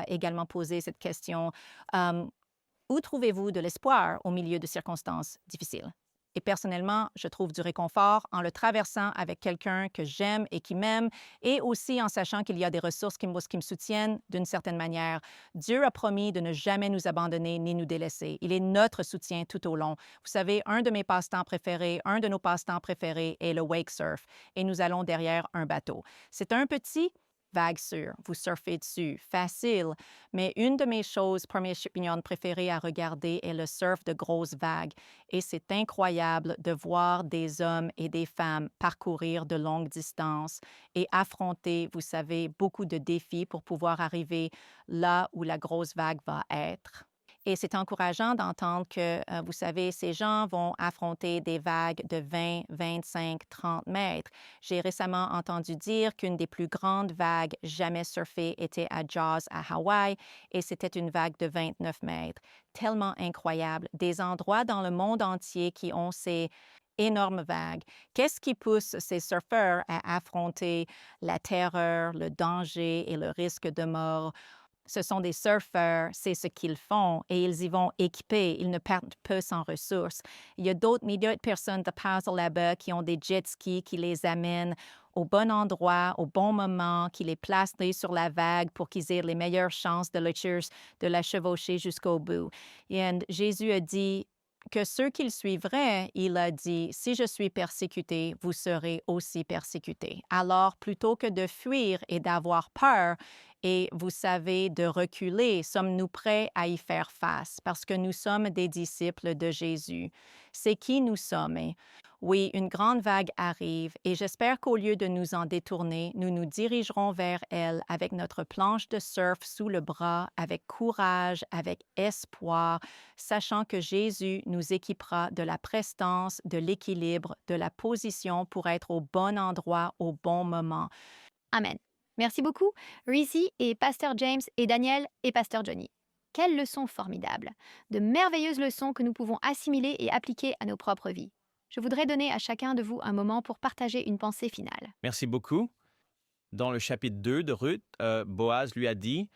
également posé cette question. Où trouvez-vous de l'espoir au milieu de circonstances difficiles? Et personnellement, je trouve du réconfort en le traversant avec quelqu'un que j'aime et qui m'aime, et aussi en sachant qu'il y a des ressources qui me soutiennent d'une certaine manière. Dieu a promis de ne jamais nous abandonner ni nous délaisser. Il est notre soutien tout au long. Vous savez, un de nos passe-temps préférés est le wake surf, et nous allons derrière un bateau. C'est un petit vague sûre, vous surfez dessus, facile. Mais une de mes premières champignons préférées à regarder est le surf de grosses vagues. Et c'est incroyable de voir des hommes et des femmes parcourir de longues distances et affronter, vous savez, beaucoup de défis pour pouvoir arriver là où la grosse vague va être. Et c'est encourageant d'entendre que, vous savez, ces gens vont affronter des vagues de 20, 25, 30 mètres. J'ai récemment entendu dire qu'une des plus grandes vagues jamais surfées était à Jaws, à Hawaï, et c'était une vague de 29 mètres. Tellement incroyable. Des endroits dans le monde entier qui ont ces énormes vagues. Qu'est-ce qui pousse ces surfeurs à affronter la terreur, le danger et le risque de mort? Ce sont des surfeurs, c'est ce qu'ils font et ils y vont équipés, ils ne partent pas sans ressources. Il y a d'autres milliers de personnes de passent là-bas qui ont des jet skis qui les amènent au bon endroit, au bon moment, qui les placent sur la vague pour qu'ils aient les meilleures chances de la chevaucher jusqu'au bout. Et Jésus a dit que ceux qui le suivraient, il a dit, « Si je suis persécuté, vous serez aussi persécutés. » Alors, plutôt que de fuir et d'avoir peur, et vous savez, de reculer, sommes-nous prêts à y faire face parce que nous sommes des disciples de Jésus? C'est qui nous sommes? Oui, une grande vague arrive et j'espère qu'au lieu de nous en détourner, nous nous dirigerons vers elle avec notre planche de surf sous le bras, avec courage, avec espoir, sachant que Jésus nous équipera de la prestance, de l'équilibre, de la position pour être au bon endroit au bon moment. Amen. Merci beaucoup, Reese et Pasteur James et Daniel et Pasteur Johnny. Quelle leçon formidable! De merveilleuses leçons que nous pouvons assimiler et appliquer à nos propres vies. Je voudrais donner à chacun de vous un moment pour partager une pensée finale. Merci beaucoup. Dans le chapitre 2 de Ruth, Boaz lui a dit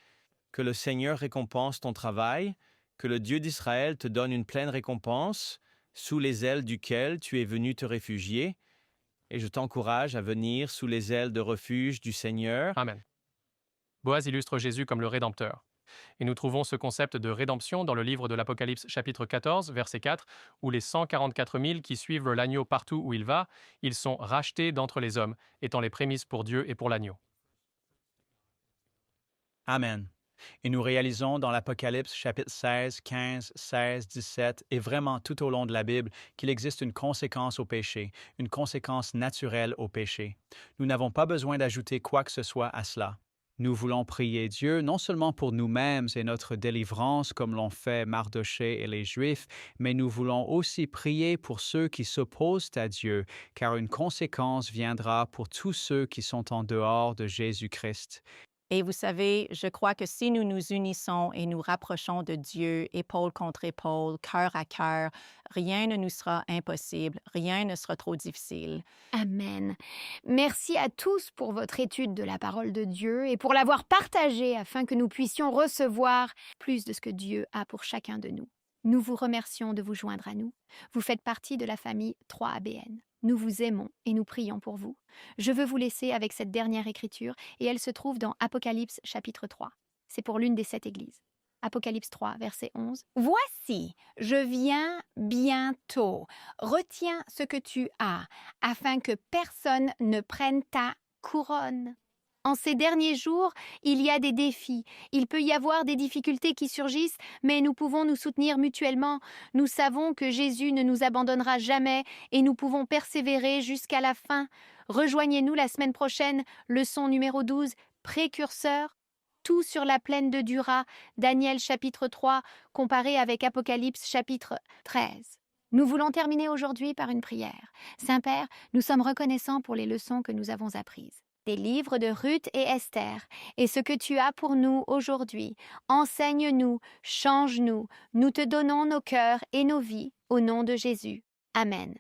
que le Seigneur récompense ton travail, que le Dieu d'Israël te donne une pleine récompense, sous les ailes duquel tu es venu te réfugier, et je t'encourage à venir sous les ailes de refuge du Seigneur. Amen. Boaz illustre Jésus comme le Rédempteur. Et nous trouvons ce concept de rédemption dans le livre de l'Apocalypse chapitre 14, verset 4, où les 144 000 qui suivent l'agneau partout où il va, ils sont rachetés d'entre les hommes, étant les prémices pour Dieu et pour l'agneau. Amen. Et nous réalisons dans l'Apocalypse chapitre 16, 15, 16, 17 et vraiment tout au long de la Bible qu'il existe une conséquence au péché, une conséquence naturelle au péché. Nous n'avons pas besoin d'ajouter quoi que ce soit à cela. Nous voulons prier Dieu non seulement pour nous-mêmes et notre délivrance comme l'ont fait Mardochée et les Juifs, mais nous voulons aussi prier pour ceux qui s'opposent à Dieu, car une conséquence viendra pour tous ceux qui sont en dehors de Jésus-Christ. Et vous savez, je crois que si nous nous unissons et nous rapprochons de Dieu, épaule contre épaule, cœur à cœur, rien ne nous sera impossible, rien ne sera trop difficile. Amen. Merci à tous pour votre étude de la parole de Dieu et pour l'avoir partagée afin que nous puissions recevoir plus de ce que Dieu a pour chacun de nous. Nous vous remercions de vous joindre à nous. Vous faites partie de la famille 3ABN. Nous vous aimons et nous prions pour vous. Je veux vous laisser avec cette dernière écriture et elle se trouve dans Apocalypse chapitre 3. C'est pour l'une des 7 églises. Apocalypse 3, verset 11. Voici, je viens bientôt. Retiens ce que tu as, afin que personne ne prenne ta couronne. En ces derniers jours, il y a des défis. Il peut y avoir des difficultés qui surgissent, mais nous pouvons nous soutenir mutuellement. Nous savons que Jésus ne nous abandonnera jamais et nous pouvons persévérer jusqu'à la fin. Rejoignez-nous la semaine prochaine, leçon numéro 12, précurseur. Tout sur la plaine de Dura, Daniel chapitre 3, comparé avec Apocalypse chapitre 13. Nous voulons terminer aujourd'hui par une prière. Saint-Père, nous sommes reconnaissants pour les leçons que nous avons apprises. Des livres de Ruth et Esther, et ce que tu as pour nous aujourd'hui. Enseigne-nous, change-nous, nous te donnons nos cœurs et nos vies, au nom de Jésus. Amen.